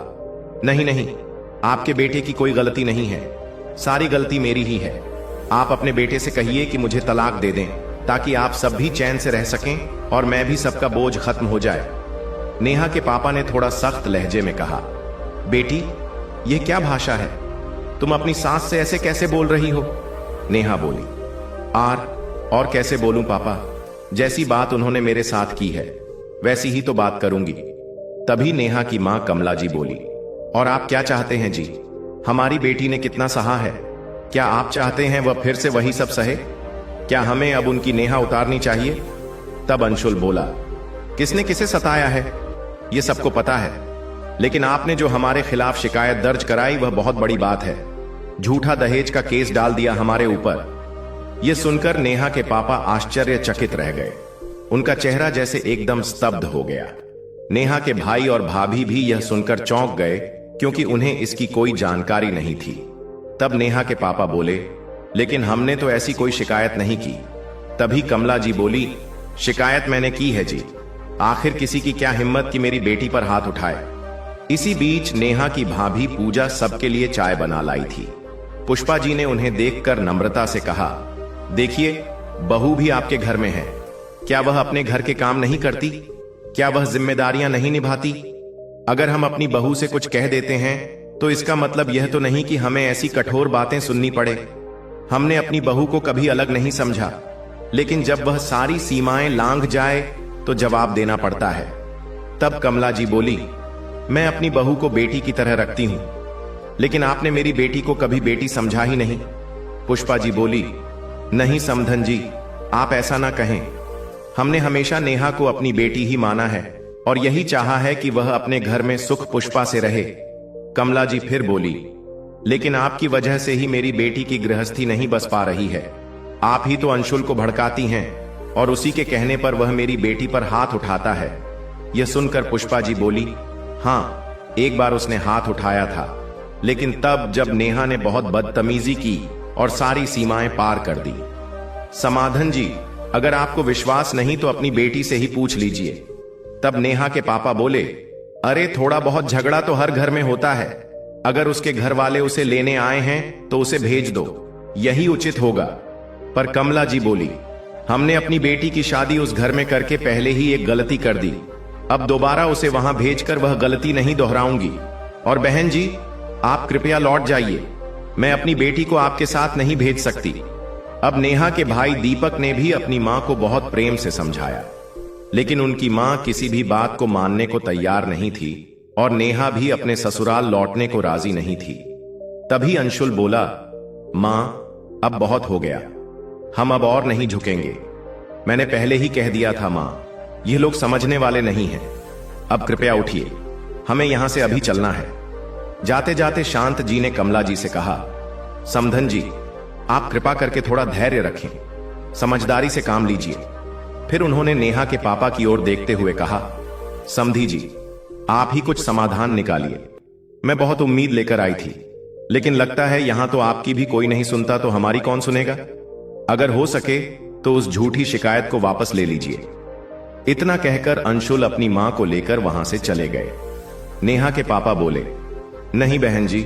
नहीं नहीं, आपके बेटे की कोई गलती नहीं है, सारी गलती मेरी ही है। आप अपने बेटे से कहिए कि मुझे तलाक दे दें, ताकि आप सब भी चैन से रह सकें और मैं भी सबका बोझ खत्म हो जाए। नेहा के पापा ने थोड़ा सख्त लहजे में कहा, बेटी यह क्या भाषा है, तुम अपनी सास से ऐसे कैसे बोल रही हो? नेहा बोली, और कैसे बोलूं पापा, जैसी बात उन्होंने मेरे साथ की है वैसी ही तो बात करूंगी। तभी नेहा की मां कमला जी बोली, और आप क्या चाहते हैं जी? हमारी बेटी ने कितना सहा है, क्या आप चाहते हैं वह फिर से वही सब सहे? क्या हमें अब उनकी नेहा उतारनी चाहिए? तब अंशुल बोला, किसने किसे सताया है ये सबको पता है, लेकिन आपने जो हमारे खिलाफ शिकायत दर्ज कराई वह बहुत बड़ी बात है। झूठा दहेज का केस डाल दिया हमारे ऊपर। यह सुनकर नेहा के पापा आश्चर्यचकित रह गए, उनका चेहरा जैसे एकदम स्तब्ध हो गया। नेहा के भाई और भाभी भी यह सुनकर चौंक गए, क्योंकि उन्हें इसकी कोई जानकारी नहीं थी। तब नेहा के पापा बोले, लेकिन हमने तो ऐसी कोई शिकायत नहीं की। तभी कमला जी बोली, शिकायत मैंने की है जी, आखिर किसी की क्या हिम्मत कि मेरी बेटी पर हाथ उठाए। इसी बीच नेहा की भाभी पूजा सबके लिए चाय बना लाई थी। पुष्पा जी ने उन्हें देखकर नम्रता से कहा, देखिए बहू भी आपके घर में है, क्या वह अपने घर के काम नहीं करती? क्या वह जिम्मेदारियां नहीं निभाती? अगर हम अपनी बहू से कुछ कह देते हैं तो इसका मतलब यह तो नहीं कि हमें ऐसी कठोर बातें सुननी पड़े। हमने अपनी बहू को कभी अलग नहीं समझा, लेकिन जब वह सारी सीमाएं लांघ जाए तो जवाब देना पड़ता है। तब कमला जी बोली, मैं अपनी बहू को बेटी की तरह रखती हूं, लेकिन आपने मेरी बेटी को कभी बेटी समझा ही नहीं। पुष्पा जी बोली, नहीं समधन जी, आप ऐसा ना कहें, हमने हमेशा नेहा को अपनी बेटी ही माना है और यही चाहा है कि वह अपने घर में सुख पुष्पा से रहे। कमला जी फिर बोली, लेकिन आपकी वजह से ही मेरी बेटी की गृहस्थी नहीं बस पा रही है। आप ही तो अंशुल को भड़काती हैं और उसी के कहने पर वह मेरी बेटी पर हाथ उठाता है। यह सुनकर पुष्पा जी बोली, हाँ एक बार उसने हाथ उठाया था, लेकिन तब जब नेहा ने बहुत बदतमीजी की और सारी सीमाएं पार कर दी। समाधन जी, अगर आपको विश्वास नहीं तो अपनी बेटी से ही पूछ लीजिए। तब नेहा के पापा बोले, अरे थोड़ा बहुत झगड़ा तो हर घर में होता है, अगर उसके घर वाले उसे लेने आए हैं तो उसे भेज दो, यही उचित होगा। पर कमला जी बोली, हमने अपनी बेटी की शादी उस घर में करके पहले ही एक गलती कर दी, अब दोबारा उसे वहां भेजकर वह गलती नहीं दोहराऊंगी। और बहन जी, आप कृपया लौट जाइए, मैं अपनी बेटी को आपके साथ नहीं भेज सकती। अब नेहा के भाई दीपक ने भी अपनी मां को बहुत प्रेम से समझाया, लेकिन उनकी मां किसी भी बात को मानने को तैयार नहीं थी और नेहा भी अपने ससुराल लौटने को राजी नहीं थी। तभी अंशुल बोला, मां अब बहुत हो गया, हम अब और नहीं झुकेंगे। मैंने पहले ही कह दिया था मां, ये लोग समझने वाले नहीं हैं। अब कृपया उठिए, हमें यहां से अभी चलना है। जाते जाते शांत जी ने कमला जी से कहा, समधन जी आप कृपा करके थोड़ा धैर्य रखें, समझदारी से काम लीजिए। फिर उन्होंने नेहा के पापा की ओर देखते हुए कहा, समधी जी आप ही कुछ समाधान निकालिए। मैं बहुत उम्मीद लेकर आई थी, लेकिन लगता है यहां तो आपकी भी कोई नहीं सुनता, तो हमारी कौन सुनेगा? अगर हो सके तो उस झूठी शिकायत को वापस ले लीजिए। इतना कहकर अंशुल अपनी मां को लेकर वहां से चले गए। नेहा के पापा बोले, नहीं बहन जी,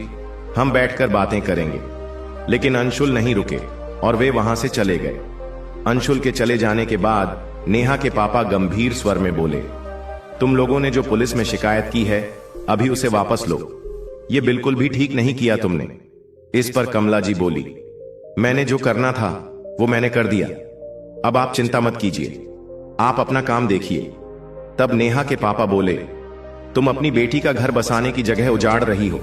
हम बैठकर बातें करेंगे। लेकिन अंशुल नहीं रुके और वे वहां से चले गए। अंशुल के चले जाने के बाद नेहा के पापा गंभीर स्वर में बोले, तुम लोगों ने जो पुलिस में शिकायत की है अभी उसे वापस लो, यह बिल्कुल भी ठीक नहीं किया तुमने। इस पर कमला जी बोली, मैंने जो करना था वो मैंने कर दिया, अब आप चिंता मत कीजिए, आप अपना काम देखिए। तब नेहा के पापा बोले, तुम अपनी बेटी का घर बसाने की जगह उजाड़ रही हो।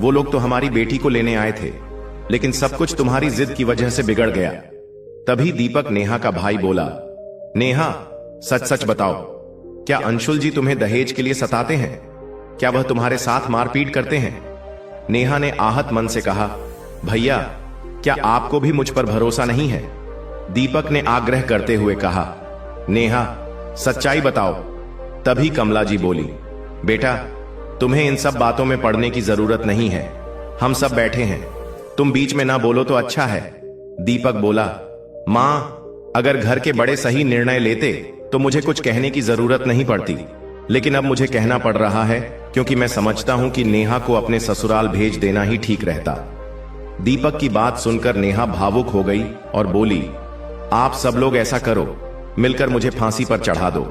वो लोग तो हमारी बेटी को लेने आए थे, लेकिन सब कुछ तुम्हारी जिद की वजह से बिगड़ गया। तभी दीपक नेहा का भाई बोला, नेहा सच सच बताओ, क्या अंशुल जी तुम्हें दहेज के लिए सताते हैं? क्या वह तुम्हारे साथ मारपीट करते हैं? नेहा ने आहत मन से कहा, भैया क्या आपको भी मुझ पर भरोसा नहीं है? दीपक ने आग्रह करते हुए कहा, नेहा सच्चाई बताओ। तभी कमला जी बोली, बेटा तुम्हें इन सब बातों में पड़ने की जरूरत नहीं है, हम सब बैठे हैं, तुम बीच में ना बोलो तो अच्छा है। दीपक बोला, मां अगर घर के बड़े सही निर्णय लेते तो मुझे कुछ कहने की जरूरत नहीं पड़ती, लेकिन अब मुझे कहना पड़ रहा है क्योंकि मैं समझता हूं कि नेहा को अपने ससुराल भेज देना ही ठीक रहता। दीपक की बात सुनकर नेहा भावुक हो गई और बोली, आप सब लोग ऐसा करो, मिलकर मुझे फांसी पर चढ़ा दो,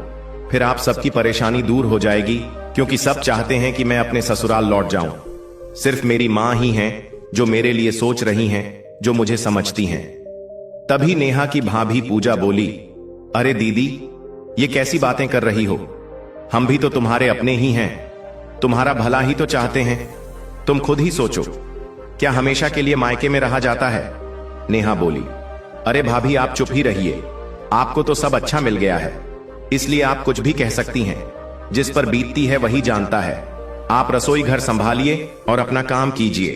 फिर आप सबकी परेशानी दूर हो जाएगी, क्योंकि सब चाहते हैं कि मैं अपने ससुराल लौट जाऊं। सिर्फ मेरी मां ही हैं जो मेरे लिए सोच रही हैं, जो मुझे समझती हैं। तभी नेहा की भाभी पूजा बोली, अरे दीदी ये कैसी बातें कर रही हो, हम भी तो तुम्हारे अपने ही हैं, तुम्हारा भला ही तो चाहते हैं, तुम खुद ही सोचो, क्या हमेशा के लिए मायके में रहा जाता है। नेहा बोली, अरे भाभी आप चुप ही रहिए, आपको तो सब अच्छा मिल गया है, इसलिए आप कुछ भी कह सकती हैं, जिस पर बीतती है वही जानता है। आप रसोई घर संभालिए और अपना काम कीजिए।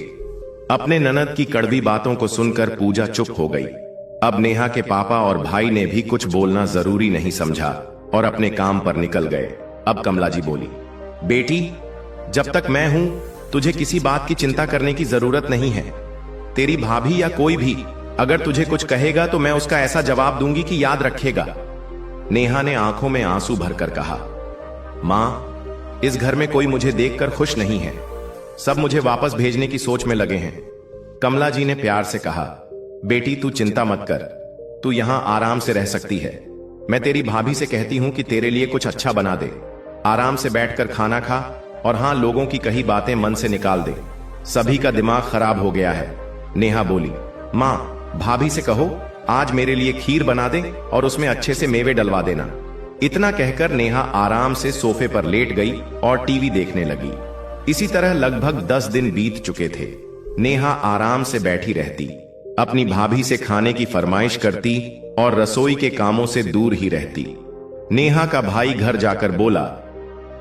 अपने ननद की कड़वी बातों को सुनकर पूजा चुप हो गई। अब नेहा के पापा और भाई ने भी कुछ बोलना जरूरी नहीं समझा और अपने काम पर निकल गए। अब कमला जी बोली, बेटी जब तक मैं हूं तुझे किसी बात की चिंता करने की जरूरत नहीं है। तेरी भाभी या कोई भी अगर तुझे कुछ कहेगा तो मैं उसका ऐसा जवाब दूंगी कि याद रखेगा। नेहा ने आंखों में आंसू भरकर कहा, मां इस घर में कोई मुझे देखकर खुश नहीं है, सब मुझे वापस भेजने की सोच में लगे हैं। कमला जी ने प्यार से कहा, बेटी तू चिंता मत कर, तू यहां आराम से रह सकती है। मैं तेरी भाभी से कहती हूं कि तेरे लिए कुछ अच्छा बना दे, आराम से बैठकर खाना खा और हां लोगों की कही बातें मन से निकाल दे, सभी का दिमाग खराब हो गया है। नेहा बोली, मां भाभी से कहो आज मेरे लिए खीर बना दे और उसमें अच्छे से मेवे डलवा देना। इतना कहकर नेहा आराम से सोफे पर लेट गई और टीवी देखने लगी। इसी तरह लगभग 10 दिन बीत चुके थे। नेहा आराम से बैठी रहती, अपनी भाभी से खाने की फरमाइश करती और रसोई के कामों से दूर ही रहती। नेहा का भाई घर जाकर बोला,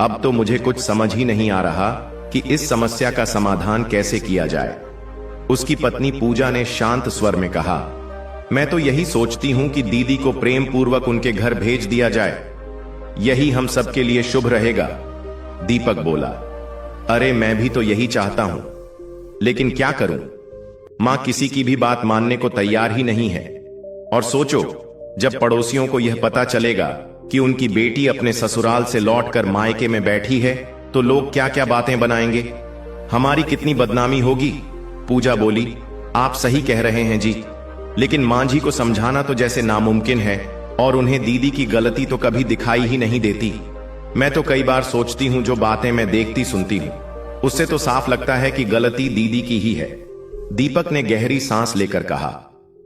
अब तो मुझे कुछ समझ ही नहीं आ रहा कि इस समस्या का समाधान कैसे किया जाए। उसकी पत्नी पूजा ने शांत स्वर में कहा, मैं तो यही सोचती हूं कि दीदी को प्रेम पूर्वक उनके घर भेज दिया जाए, यही हम सबके लिए शुभ रहेगा। दीपक बोला, अरे मैं भी तो यही चाहता हूं, लेकिन क्या करूं, मां किसी की भी बात मानने को तैयार ही नहीं है। और सोचो जब पड़ोसियों को यह पता चलेगा कि उनकी बेटी अपने ससुराल से लौटकर मायके में बैठी है तो लोग क्या क्या बातें बनाएंगे, हमारी कितनी बदनामी होगी। पूजा बोली, आप सही कह रहे हैं जी, लेकिन मां जी को समझाना तो जैसे नामुमकिन है और उन्हें दीदी की गलती तो कभी दिखाई ही नहीं देती। मैं तो कई बार सोचती हूं जो बातें मैं देखती सुनती हूं उससे तो साफ लगता है कि गलती दीदी की ही है। दीपक ने गहरी सांस लेकर कहा,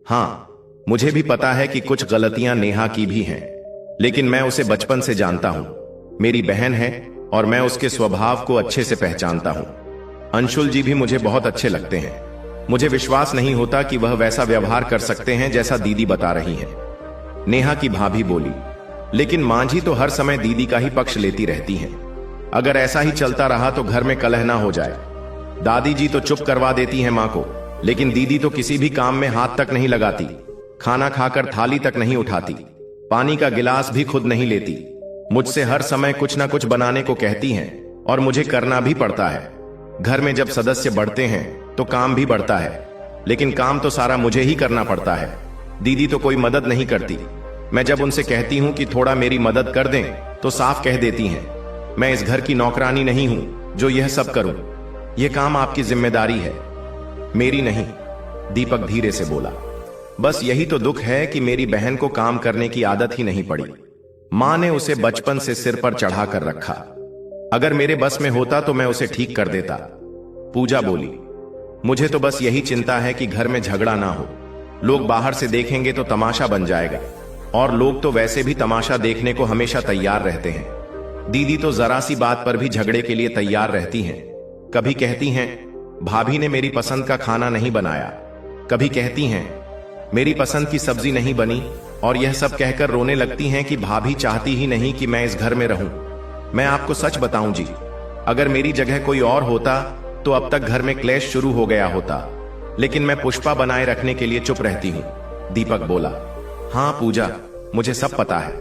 हां मुझे भी पता है कि कुछ गलतियां नेहा की भी हैं, लेकिन मैं उसे बचपन से जानता हूं, मेरी बहन है और मैं उसके स्वभाव को अच्छे से पहचानता हूं। अंशुल जी भी मुझे बहुत अच्छे लगते हैं, मुझे विश्वास नहीं होता कि वह वैसा व्यवहार कर सकते हैं जैसा दीदी बता रही हैं। नेहा की भाभी बोली, लेकिन मां जी तो हर समय दीदी का ही पक्ष लेती रहती हैं, अगर ऐसा ही चलता रहा तो घर में कलह ना हो जाए। दादी जी तो चुप करवा देती हैं मां को, लेकिन दीदी तो किसी भी काम में हाथ तक नहीं लगाती, खाना खाकर थाली तक नहीं उठाती, पानी का गिलास भी खुद नहीं लेती, मुझसे हर समय कुछ ना कुछ बनाने को कहती हैं और मुझे करना भी पड़ता है। घर में जब सदस्य बढ़ते हैं तो काम भी बढ़ता है, लेकिन काम तो सारा मुझे ही करना पड़ता है, दीदी तो कोई मदद नहीं करती। मैं जब उनसे कहती हूं कि थोड़ा मेरी मदद कर दें तो साफ कह देती हैं, मैं इस घर की नौकरानी नहीं हूं जो यह सब करूं, यह काम आपकी जिम्मेदारी है, मेरी नहीं। दीपक धीरे से बोला, बस यही तो दुख है कि मेरी बहन को काम करने की आदत ही नहीं पड़ी, मां ने उसे बचपन से सिर पर चढ़ा कर रखा, अगर मेरे बस में होता तो मैं उसे ठीक कर देता। पूजा बोली, मुझे तो बस यही चिंता है कि घर में झगड़ा ना हो, लोग बाहर से देखेंगे तो तमाशा बन जाएगा, और लोग तो वैसे भी तमाशा देखने को हमेशा तैयार रहते हैं। दीदी तो जरा सी बात पर भी झगड़े के लिए तैयार रहती हैं, कभी कहती हैं भाभी ने मेरी पसंद का खाना नहीं बनाया, कभी कहती हैं मेरी पसंद की सब्जी नहीं बनी, और यह सब कहकर रोने लगती हैं कि भाभी चाहती ही नहीं कि मैं इस घर में रहूं। मैं आपको सच बताऊं जी, अगर मेरी जगह कोई और होता तो अब तक घर में क्लेश शुरू हो गया होता, लेकिन मैं पुष्पा बनाए रखने के लिए चुप रहती हूं। दीपक बोला, हां पूजा मुझे सब पता है,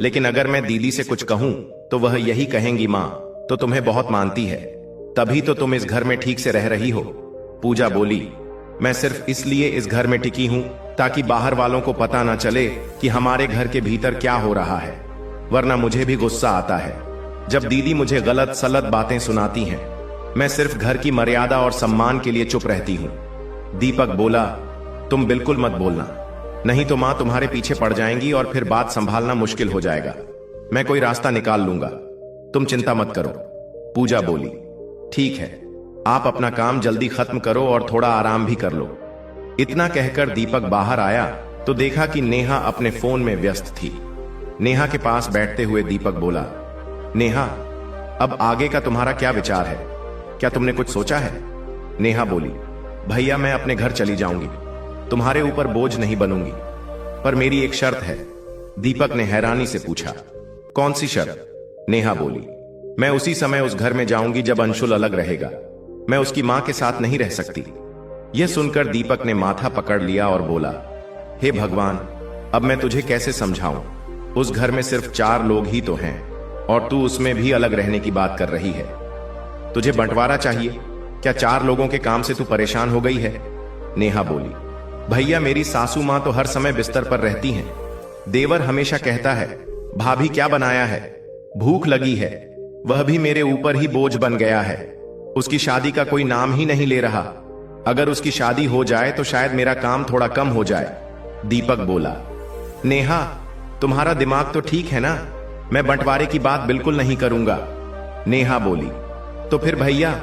लेकिन अगर मैं दीदी से कुछ कहूं तो वह यही कहेंगी माँ तो तुम्हें बहुत मानती है, तभी तो तुम इस घर में ठीक से रह रही हो। पूजा बोली, मैं सिर्फ इसलिए इस घर में टिकी हूं ताकि बाहर वालों को पता ना चले कि हमारे घर के भीतर क्या हो रहा है, वरना मुझे भी गुस्सा आता है जब दीदी मुझे गलत सलत बातें सुनाती हैं। मैं सिर्फ घर की मर्यादा और सम्मान के लिए चुप रहती हूं। दीपक बोला, तुम बिल्कुल मत बोलना, नहीं तो मां तुम्हारे पीछे पड़ जाएंगी और फिर बात संभालना मुश्किल हो जाएगा। मैं कोई रास्ता निकाल लूंगा, तुम चिंता मत करो। पूजा बोली, ठीक है, आप अपना काम जल्दी खत्म करो और थोड़ा आराम भी कर लो। इतना कहकर दीपक बाहर आया तो देखा कि नेहा अपने फोन में व्यस्त थी। नेहा के पास बैठते हुए दीपक बोला, नेहा, अब आगे का तुम्हारा क्या विचार है? क्या तुमने कुछ सोचा है? नेहा बोली, भैया मैं अपने घर चली जाऊंगी, तुम्हारे ऊपर बोझ नहीं बनूंगी, पर मेरी एक शर्त है। दीपक ने हैरानी से पूछा, कौन सी शर्त? नेहा बोली, मैं उसी समय उस घर में जाऊंगी जब अंशुल अलग रहेगा, मैं उसकी मां के साथ नहीं रह सकती। यह सुनकर दीपक ने माथा पकड़ लिया और बोला, हे भगवान, अब मैं तुझे कैसे समझाऊं? उस घर में सिर्फ 4 लोग ही तो हैं और तू उसमें भी अलग रहने की बात कर रही है। तुझे बंटवारा चाहिए क्या? 4 लोगों के काम से तू परेशान हो गई है? नेहा बोली, भैया मेरी सासू मां तो हर समय बिस्तर पर रहती हैं। देवर हमेशा कहता है, भाभी क्या बनाया है, भूख लगी है, वह भी मेरे ऊपर ही बोझ बन गया है। उसकी शादी का कोई नाम ही नहीं ले रहा। अगर उसकी शादी हो जाए तो शायद मेरा काम थोड़ा कम हो जाए। दीपक बोला, नेहा तुम्हारा दिमाग तो ठीक है ना, मैं बंटवारे की बात बिल्कुल नहीं करूंगा। नेहा बोली, तो फिर भैया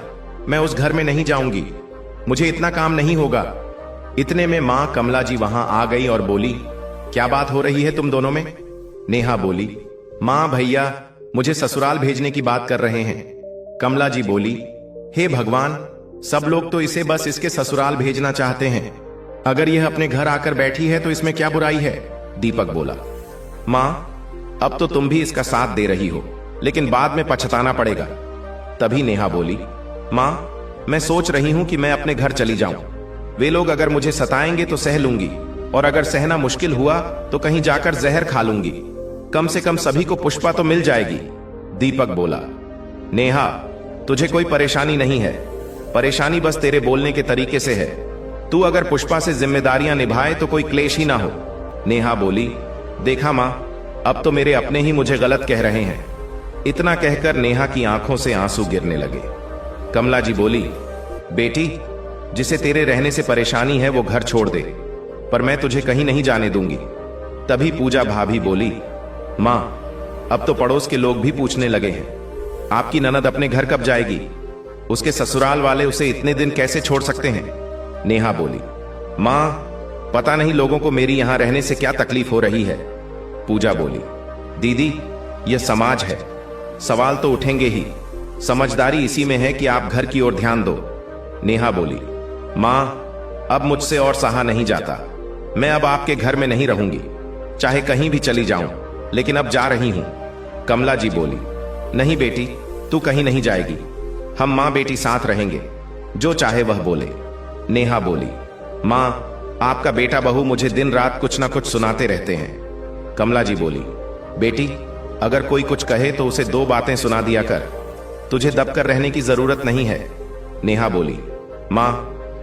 मैं उस घर में नहीं जाऊंगी, मुझे इतना काम नहीं होगा। इतने में मां कमला जी वहां आ गई और बोली, क्या बात हो रही है तुम दोनों में? नेहा बोली, मां भैया मुझे ससुराल भेजने की बात कर रहे हैं। कमला जी बोली, हे भगवान, सब लोग तो इसे बस इसके ससुराल भेजना चाहते हैं, अगर यह अपने घर आकर बैठी है तो इसमें क्या बुराई है? दीपक बोला, मां अब तो तुम भी इसका साथ दे रही हो, लेकिन बाद में पछताना पड़ेगा। तभी नेहा बोली, मां मैं सोच रही हूं कि मैं अपने घर चली जाऊं, वे लोग अगर मुझे सताएंगे तो सह लूंगी, और अगर सहना मुश्किल हुआ तो कहीं जाकर जहर खा लूंगी, कम से कम सभी को पुष्पा तो मिल जाएगी। दीपक बोला, नेहा तुझे कोई परेशानी नहीं है, परेशानी बस तेरे बोलने के तरीके से है। तू अगर पुष्पा से जिम्मेदारियां निभाए तो कोई क्लेश ही ना हो। नेहा बोली, देखा मां, अब तो मेरे अपने ही मुझे गलत कह रहे हैं। इतना कहकर नेहा की आंखों से आंसू गिरने लगे। कमला जी बोली, बेटी जिसे तेरे रहने से परेशानी है वो घर छोड़ दे, पर मैं तुझे कहीं नहीं जाने दूंगी। तभी पूजा भाभी बोली, मां अब तो पड़ोस के लोग भी पूछने लगे हैं, आपकी ननद अपने घर कब जाएगी? उसके ससुराल वाले उसे इतने दिन कैसे छोड़ सकते हैं? नेहा बोली, मां पता नहीं लोगों को मेरी यहां रहने से क्या तकलीफ हो रही है। पूजा बोली, दीदी यह समाज है, सवाल तो उठेंगे ही, समझदारी इसी में है कि आप घर की ओर ध्यान दो। नेहा बोली, मां अब मुझसे और सहा नहीं जाता, मैं अब आपके घर में नहीं रहूंगी, चाहे कहीं भी चली जाऊं, लेकिन अब जा रही हूं। कमला जी बोली, नहीं बेटी तू कहीं नहीं जाएगी, हम मां बेटी साथ रहेंगे, जो चाहे वह बोले। नेहा बोली, मां आपका बेटा बहू मुझे दिन रात कुछ ना कुछ सुनाते रहते हैं। कमला जी बोली, बेटी अगर कोई कुछ कहे तो उसे 2 बातें सुना दिया कर, तुझे दबकर रहने की जरूरत नहीं है। नेहा बोली, मां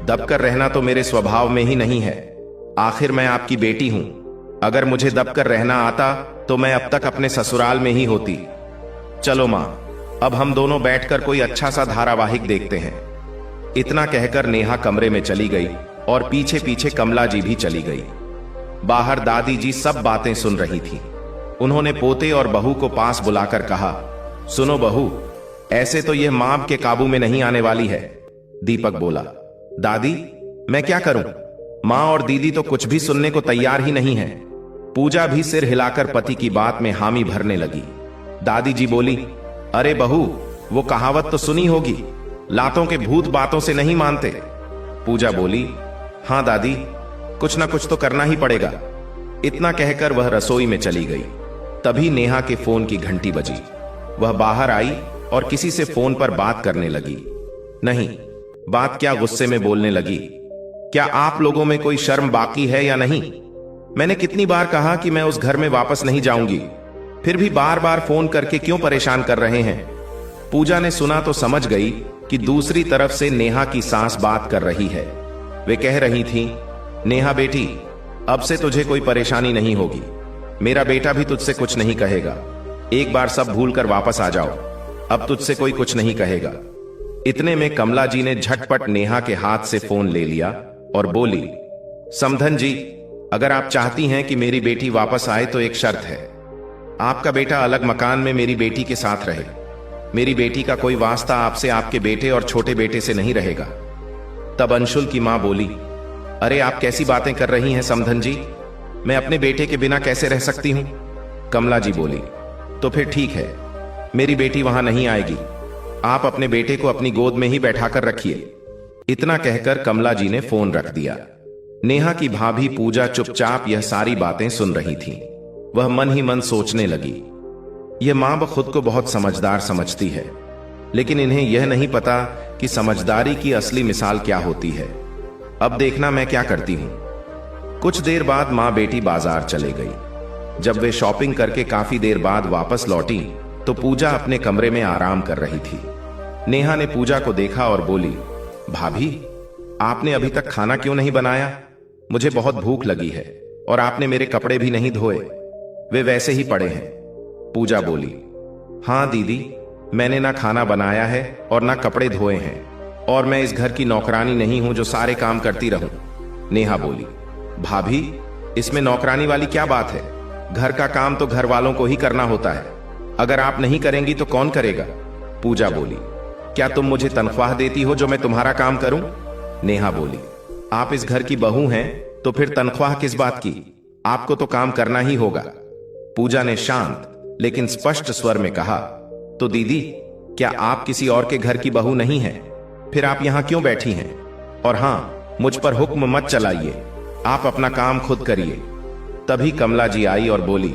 दबकर रहना तो मेरे स्वभाव में ही नहीं है, आखिर मैं आपकी बेटी हूं, अगर मुझे दबकर रहना आता तो मैं अब तक अपने ससुराल में ही होती। चलो मां अब हम दोनों बैठकर कोई अच्छा सा धारावाहिक देखते हैं। इतना कहकर नेहा कमरे में चली गई और पीछे पीछे कमला जी भी चली गई। बाहर दादी जी सब बातें सुन रही थी। उन्होंने पोते और बहू को पास बुलाकर कहा, सुनो बहू, ऐसे तो यह मां के काबू में नहीं आने वाली है। दीपक बोला, दादी मैं क्या करूं, मां और दीदी तो कुछ भी सुनने को तैयार ही नहीं है। पूजा भी सिर हिलाकर पति की बात में हामी भरने लगी। दादी जी बोली, अरे बहू वो कहावत तो सुनी होगी, लातों के भूत बातों से नहीं मानते। पूजा बोली, हां दादी कुछ ना कुछ तो करना ही पड़ेगा। इतना कहकर वह रसोई में चली गई। तभी नेहा के फोन की घंटी बजी। वह बाहर आई और किसी से फोन पर बात करने लगी। नहीं, बात क्या गुस्से में बोलने लगी, क्या आप लोगों में कोई शर्म बाकी है या नहीं? मैंने कितनी बार कहा कि मैं उस घर में वापस नहीं जाऊंगी, फिर भी बार बार फोन करके क्यों परेशान कर रहे हैं? पूजा ने सुना तो समझ गई कि दूसरी तरफ से नेहा की सास बात कर रही है। वे कह रही थीं, नेहा बेटी, अब से तुझे कोई परेशानी नहीं होगी। मेरा बेटा भी तुझसे कुछ नहीं कहेगा। एक बार सब भूल कर वापस आ जाओ। अब तुझसे कोई कुछ नहीं कहेगा। इतने में कमला जी ने झटपट नेहा के हाथ से फोन ले लिया और बोली, समधन जी, अगर आप चाहती हैं कि मेरी बेटी वापस आए तो एक शर्त है। आपका बेटा अलग मकान में मेरी बेटी के साथ रहे। मेरी बेटी का कोई वास्ता आपसे, आपके बेटे और छोटे बेटे से नहीं रहेगा। तब अंशुल की मां बोली, अरे आप कैसी बातें कर रही हैं समधन जी? मैं अपने बेटे के बिना कैसे रह सकती हूं? कमला जी बोली, तो फिर ठीक है, मेरी बेटी वहां नहीं आएगी। आप अपने बेटे को अपनी गोद में ही बैठाकर रखिए। इतना कहकर कमला जी ने फोन रख दिया। नेहा की भाभी पूजा चुपचाप यह सारी बातें सुन रही थी। वह मन ही मन सोचने लगी, यह मां खुद को बहुत समझदार समझती है, लेकिन इन्हें यह नहीं पता कि समझदारी की असली मिसाल क्या होती है। अब देखना मैं क्या करती हूं। कुछ देर बाद मां बेटी बाजार चले गई। जब वे शॉपिंग करके काफी देर बाद वापस लौटी तो पूजा अपने कमरे में आराम कर रही थी। नेहा ने पूजा को देखा और बोली, भाभी, आपने अभी तक खाना क्यों नहीं बनाया? मुझे बहुत भूख लगी है और आपने मेरे कपड़े भी नहीं धोए, वे वैसे ही पड़े हैं। पूजा बोली, हाँ दीदी, मैंने ना खाना बनाया है और ना कपड़े धोए हैं, और मैं इस घर की नौकरानी नहीं हूं जो सारे काम करती रहूं। नेहा बोली, भाभी, इसमें नौकरानी वाली क्या बात है? घर का काम तो घर वालों को ही करना होता है। अगर आप नहीं करेंगी तो कौन करेगा? पूजा बोली, क्या तुम मुझे तनख्वाह देती हो जो मैं तुम्हारा काम करूं? नेहा बोली, आप इस घर की बहू हैं तो फिर तनख्वाह किस बात की? आपको तो काम करना ही होगा। पूजा ने शांत लेकिन स्पष्ट स्वर में कहा, तो दीदी, क्या आप किसी और के घर की बहू नहीं हैं? फिर आप यहां क्यों बैठी हैं? और हां, मुझ पर हुक्म मत चलाइए, आप अपना काम खुद करिए। तभी कमला जी आई और बोली,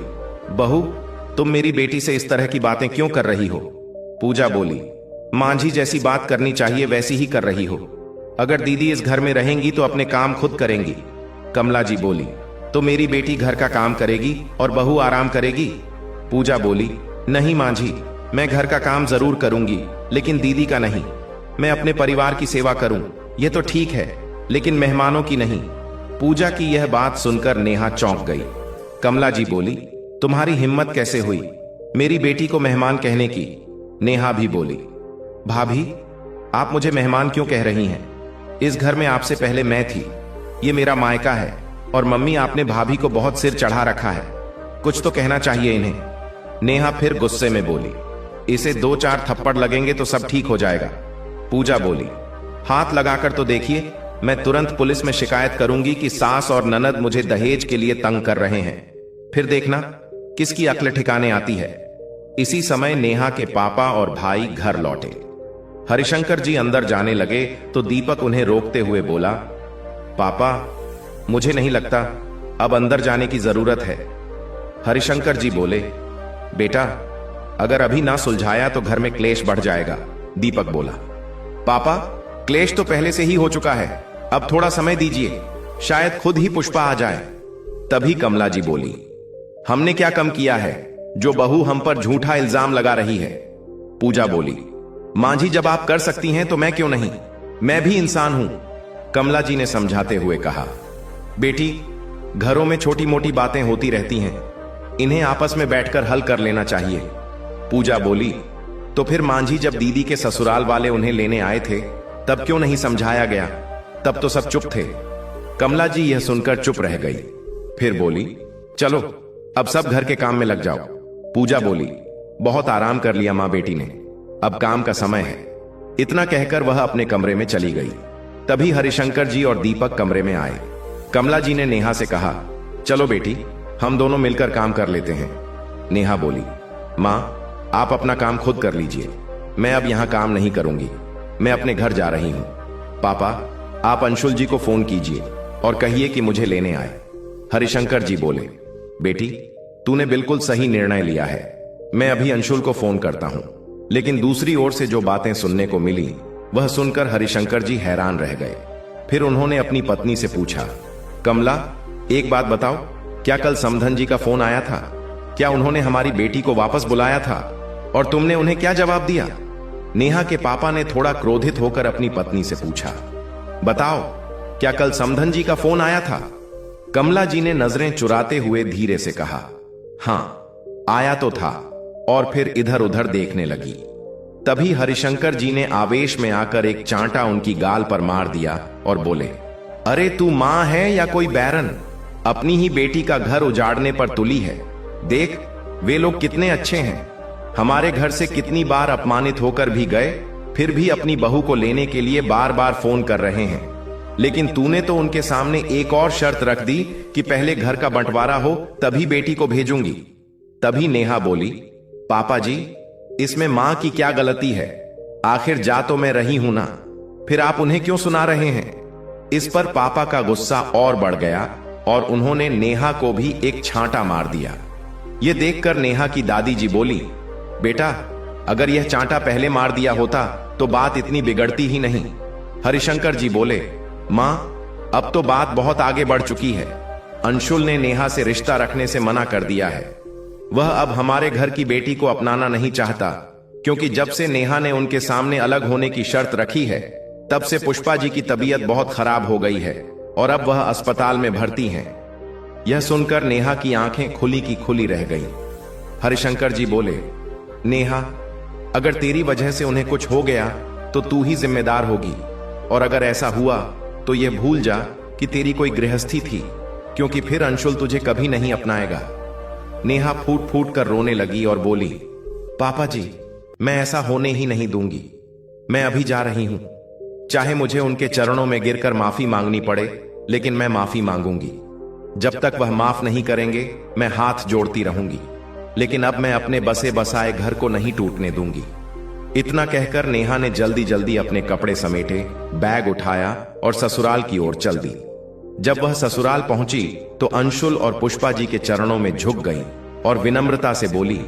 बहू, तुम मेरी बेटी से इस तरह की बातें क्यों कर रही हो? पूजा बोली, मांझी जैसी बात करनी चाहिए वैसी ही कर रही हो। अगर दीदी इस घर में रहेंगी तो अपने काम खुद करेंगी। कमला जी बोली, तो मेरी बेटी घर का काम करेगी और बहू आराम करेगी? पूजा बोली, नहीं मांझी, मैं घर का काम जरूर करूंगी, लेकिन दीदी का नहीं। मैं अपने परिवार की सेवा करूं, यह तो ठीक है, लेकिन मेहमानों की नहीं। पूजा की यह बात सुनकर नेहा चौंक गई। कमला जी बोली, तुम्हारी हिम्मत कैसे हुई मेरी बेटी को मेहमान कहने की? नेहा भी बोली, भाभी, आप मुझे मेहमान क्यों कह रही हैं? इस घर में आपसे पहले मैं थी। ये मेरा मायका है और मम्मी, आपने भाभी को बहुत सिर चढ़ा रखा है। कुछ तो कहना चाहिए इन्हें। नेहा फिर गुस्से में बोली, इसे 2-4 थप्पड़ लगेंगे तो सब ठीक हो जाएगा। पूजा बोली, हाथ लगाकर तो देखिए, मैं तुरंत पुलिस में शिकायत करूंगी कि सास और ननद मुझे दहेज के लिए तंग कर रहे हैं। फिर देखना किसकी अक्ल ठिकाने आती है। इसी समय नेहा के पापा और भाई घर लौटे। हरिशंकर जी अंदर जाने लगे तो दीपक उन्हें रोकते हुए बोला, पापा, मुझे नहीं लगता अब अंदर जाने की जरूरत है। हरिशंकर जी बोले, बेटा, अगर अभी ना सुलझाया तो घर में क्लेश बढ़ जाएगा। दीपक बोला, पापा, क्लेश तो पहले से ही हो चुका है, अब थोड़ा समय दीजिए, शायद खुद ही पुष्पा आ जाए। तभी कमला जी बोली, हमने क्या कम किया है जो बहू हम पर झूठा इल्जाम लगा रही है? पूजा बोली, मांझी, जब आप कर सकती हैं तो मैं क्यों नहीं? मैं भी इंसान हूं। कमला जी ने समझाते हुए कहा, बेटी, घरों में छोटी मोटी बातें होती रहती हैं, इन्हें आपस में बैठकर हल कर लेना चाहिए। पूजा बोली, तो फिर मांझी, जब दीदी के ससुराल वाले उन्हें लेने आए थे तब क्यों नहीं समझाया गया? तब तो सब चुप थे। कमला जी यह सुनकर चुप रह गई। फिर बोली, चलो अब सब घर के काम में लग जाओ। पूजा बोली, बहुत आराम कर लिया मां बेटी ने, अब काम का समय है। इतना कहकर वह अपने कमरे में चली गई। तभी हरिशंकर जी और दीपक कमरे में आए। कमला जी ने नेहा से कहा, चलो बेटी, हम दोनों मिलकर काम कर लेते हैं। नेहा बोली, मां, आप अपना काम खुद कर लीजिए, मैं अब यहां काम नहीं करूंगी, मैं अपने घर जा रही हूं। पापा, आप अंशुल जी को फोन कीजिए और कहिए कि मुझे लेने आए। हरिशंकर जी बोले, बेटी, तूने बिल्कुल सही निर्णय लिया है, मैं अभी अंशुल को फोन करता हूं। लेकिन दूसरी ओर से जो बातें सुनने को मिली वह सुनकर हरिशंकर जी हैरान रह गए। फिर उन्होंने अपनी पत्नी से पूछा, कमला, एक बात बताओ, क्या कल समधन जी का फोन आया था? क्या उन्होंने हमारी बेटी को वापस बुलाया था और तुमने उन्हें क्या जवाब दिया? नेहा के पापा ने थोड़ा क्रोधित होकर अपनी पत्नी से पूछा। बताओ, क्या कल समधन जी का फोन आया था? कमला जी ने नजरें चुराते हुए धीरे से कहा, हां, आया तो था, और फिर इधर उधर देखने लगी। तभी हरिशंकर जी ने आवेश में आकर एक चांटा उनकी गाल पर मार दिया और बोले, अरे तू मां है या कोई बैरन? अपनी ही बेटी का घर उजाड़ने पर तुली है। देख, वे लोग कितने अच्छे हैं, हमारे घर से कितनी बार अपमानित होकर भी गए, फिर भी अपनी बहू को लेने के लिए बार बार फोन कर रहे हैं। लेकिन तूने तो उनके सामने एक और शर्त रख दी कि पहले घर का बंटवारा हो तभी बेटी को भेजूंगी। तभी नेहा बोली, पापा जी, इसमें मां की क्या गलती है? आखिर जा तो मैं रही हूं ना, फिर आप उन्हें क्यों सुना रहे हैं? इस पर पापा का गुस्सा और बढ़ गया और उन्होंने नेहा को भी एक छांटा मार दिया। यह देखकर नेहा की दादी जी बोली, बेटा, अगर यह चांटा पहले मार दिया होता तो बात इतनी बिगड़ती ही नहीं। हरिशंकर जी बोले, मां, अब तो बात बहुत आगे बढ़ चुकी है। अंशुल ने नेहा से रिश्ता रखने से मना कर दिया है। वह अब हमारे घर की बेटी को अपनाना नहीं चाहता, क्योंकि जब से नेहा ने उनके सामने अलग होने की शर्त रखी है, तब से पुष्पा जी की तबीयत बहुत खराब हो गई है और अब वह अस्पताल में भर्ती हैं। यह सुनकर नेहा की आंखें खुली की खुली रह गईं। हरिशंकर जी बोले, नेहा, अगर तेरी वजह से उन्हें कुछ हो गया तो तू ही जिम्मेदार होगी, और अगर ऐसा हुआ तो यह भूल जा कि तेरी कोई गृहस्थी थी, क्योंकि फिर अंशुल तुझे कभी नहीं अपनाएगा। नेहा फूट फूट कर रोने लगी और बोली, पापा जी, मैं ऐसा होने ही नहीं दूंगी। मैं अभी जा रही हूं, चाहे मुझे उनके चरणों में गिरकर माफी मांगनी पड़े, लेकिन मैं माफी मांगूंगी। जब तक वह माफ नहीं करेंगे मैं हाथ जोड़ती रहूंगी, लेकिन अब मैं अपने बसे बसाए घर को नहीं टूटने दूंगी। इतना कहकर नेहा ने जल्दी जल्दी अपने कपड़े समेटे, बैग उठाया और ससुराल की ओर चल दी। जब वह ससुराल पहुंची तो अंशुल और पुष्पा जी के चरणों में झुक गई और विनम्रता से बोली,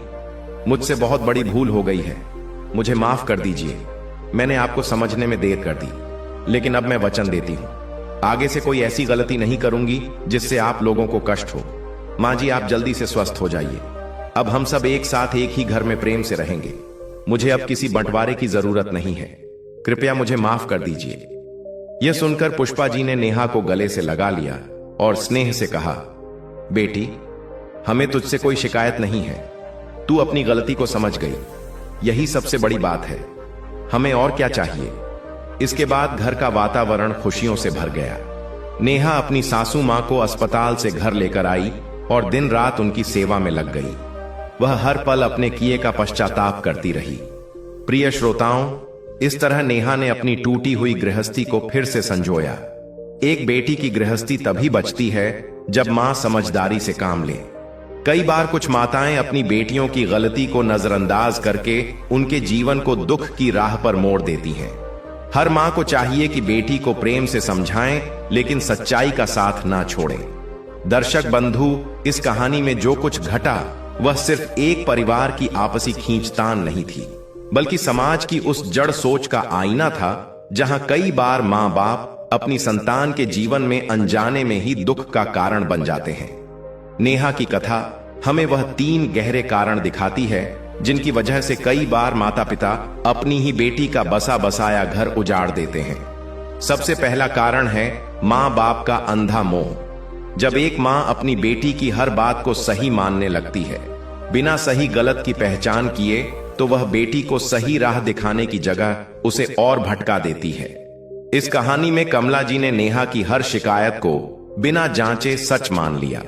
मुझसे बहुत बड़ी भूल हो गई है, मुझे माफ कर दीजिए। मैंने आपको समझने में देर कर दी, लेकिन अब मैं वचन देती हूं, आगे से कोई ऐसी गलती नहीं करूंगी जिससे आप लोगों को कष्ट हो। मां जी, आप जल्दी से स्वस्थ हो जाइए। अब हम सब एक साथ एक ही घर में प्रेम से रहेंगे। मुझे अब किसी बंटवारे की जरूरत नहीं है। कृपया मुझे माफ कर दीजिए। यह सुनकर पुष्पा जी ने नेहा को गले से लगा लिया और स्नेह से कहा, बेटी, हमें तुझसे कोई शिकायत नहीं है। तू अपनी गलती को समझ गई, यही सबसे बड़ी बात है। हमें और क्या चाहिए? इसके बाद घर का वातावरण खुशियों से भर गया। नेहा अपनी सासू मां को अस्पताल से घर लेकर आई और दिन रात उनकी सेवा में लग गई। वह हर पल अपने किए का पश्चाताप करती रही। प्रिय श्रोताओं, इस तरह नेहा ने अपनी टूटी हुई गृहस्थी को फिर से संजोया। एक बेटी की गृहस्थी तभी बचती है जब मां समझदारी से काम ले। कई बार कुछ माताएं अपनी बेटियों की गलती को नजरअंदाज करके उनके जीवन को दुख की राह पर मोड़ देती हैं। हर मां को चाहिए कि बेटी को प्रेम से समझाएं, लेकिन सच्चाई का साथ ना छोड़ें। दर्शक बंधु, इस कहानी में जो कुछ घटा वह सिर्फ एक परिवार की आपसी खींचतान नहीं थी, बल्कि समाज की उस जड़ सोच का आईना था जहां कई बार मां बाप अपनी संतान के जीवन में अनजाने में ही दुख का कारण बन जाते हैं। नेहा की कथा हमें वह 3 गहरे कारण दिखाती है जिनकी वजह से कई बार माता पिता अपनी ही बेटी का बसा बसाया घर उजाड़ देते हैं। सबसे पहला कारण है मां बाप का अंधा मोह। जब एक मां अपनी बेटी की हर बात को सही मानने लगती है, बिना सही गलत की पहचान किए, तो वह बेटी को सही राह दिखाने की जगह उसे और भटका देती है। इस कहानी में कमला जी ने नेहा की हर शिकायत को बिना जांचे सच मान लिया।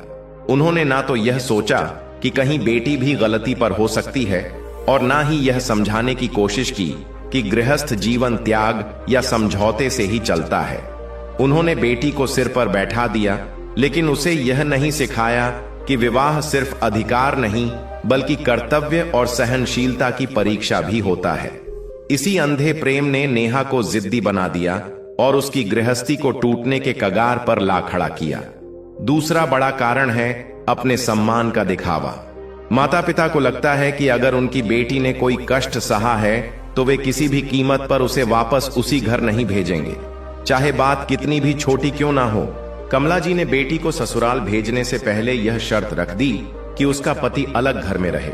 उन्होंने ना तो यह सोचा कि कहीं बेटी भी गलती पर हो सकती है, और ना ही यह समझाने की कोशिश की कि गृहस्थ जीवन त्याग या समझौते से ही चलता है। उन्होंने बेटी को सिर पर बैठा दिया, लेकिन उसे यह नहीं सिखाया कि विवाह सिर्फ अधिकार नहीं बल्कि कर्तव्य और सहनशीलता की परीक्षा भी होता है। इसी अंधे प्रेम ने नेहा को जिद्दी बना दिया और उसकी गृहस्थी को टूटने के कगार पर ला खड़ा किया। दूसरा बड़ा कारण है अपने सम्मान का दिखावा। माता पिता को लगता है कि अगर उनकी बेटी ने कोई कष्ट सहा है तो वे किसी भी कीमत पर उसे वापस उसी घर नहीं भेजेंगे, चाहे बात कितनी भी छोटी क्यों ना हो। कमला जी ने बेटी को ससुराल भेजने से पहले यह शर्त रख दी कि उसका पति अलग घर में रहे।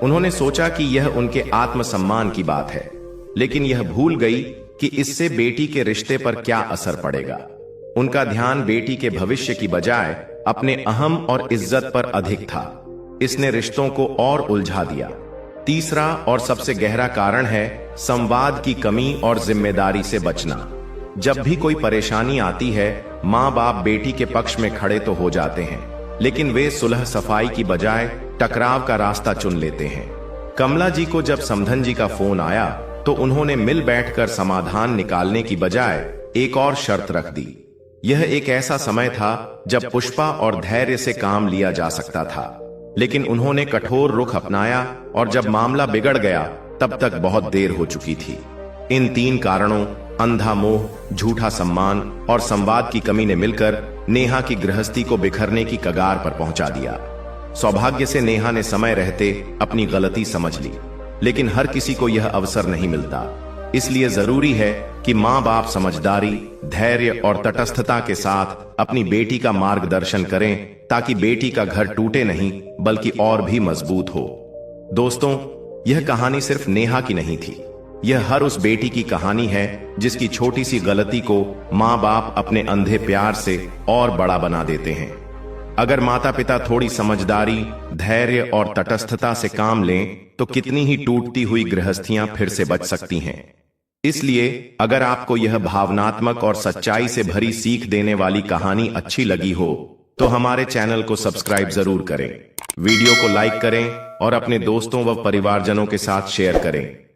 उन्होंने सोचा कि यह उनके आत्मसम्मान की बात है, लेकिन यह भूल गई कि इससे बेटी के रिश्ते पर क्या असर पड़ेगा। उनका ध्यान बेटी के भविष्य की बजाय अपने अहम और इज्जत पर अधिक था। इसने रिश्तों को और उलझा दिया। तीसरा और सबसे गहरा कारण है संवाद की कमी और जिम्मेदारी से बचना। जब भी कोई परेशानी आती है, माँ बाप बेटी के पक्ष में खड़े तो हो जाते हैं, लेकिन वे सुलह सफाई की बजाय टकराव का रास्ता चुन लेते हैं। कमला जी को जब समधन जी का फोन आया तो उन्होंने मिल बैठकर समाधान निकालने की बजाय एक और शर्त रख दी। यह एक ऐसा समय था जब पुष्पा और धैर्य से काम लिया जा सकता था, लेकिन उन्होंने कठोर रुख अपनाया और जब मामला बिगड़ गया तब तक बहुत देर हो चुकी थी। इन 3 कारणों, अंधा मोह, झूठा सम्मान और संवाद की कमी ने मिलकर नेहा की गृहस्थी को बिखरने की कगार पर पहुंचा दिया। सौभाग्य से नेहा ने समय रहते अपनी गलती समझ ली, लेकिन हर किसी को यह अवसर नहीं मिलता। इसलिए जरूरी है कि माँ बाप समझदारी, धैर्य और तटस्थता के साथ अपनी बेटी का मार्गदर्शन करें, ताकि बेटी का घर टूटे नहीं बल्कि और भी मजबूत हो। दोस्तों, यह कहानी सिर्फ नेहा की नहीं थी। यह हर उस बेटी की कहानी है जिसकी छोटी सी गलती को माँ बाप अपने अंधे प्यार से और बड़ा बना देते हैं। अगर माता पिता थोड़ी समझदारी, धैर्य और तटस्थता से काम लें तो कितनी ही टूटती हुई गृहस्थियां फिर से बच सकती हैं। इसलिए अगर आपको यह भावनात्मक और सच्चाई से भरी सीख देने वाली कहानी अच्छी लगी हो तो हमारे चैनल को सब्सक्राइब जरूर करें, वीडियो को लाइक करें और अपने दोस्तों व परिवारजनों के साथ शेयर करें।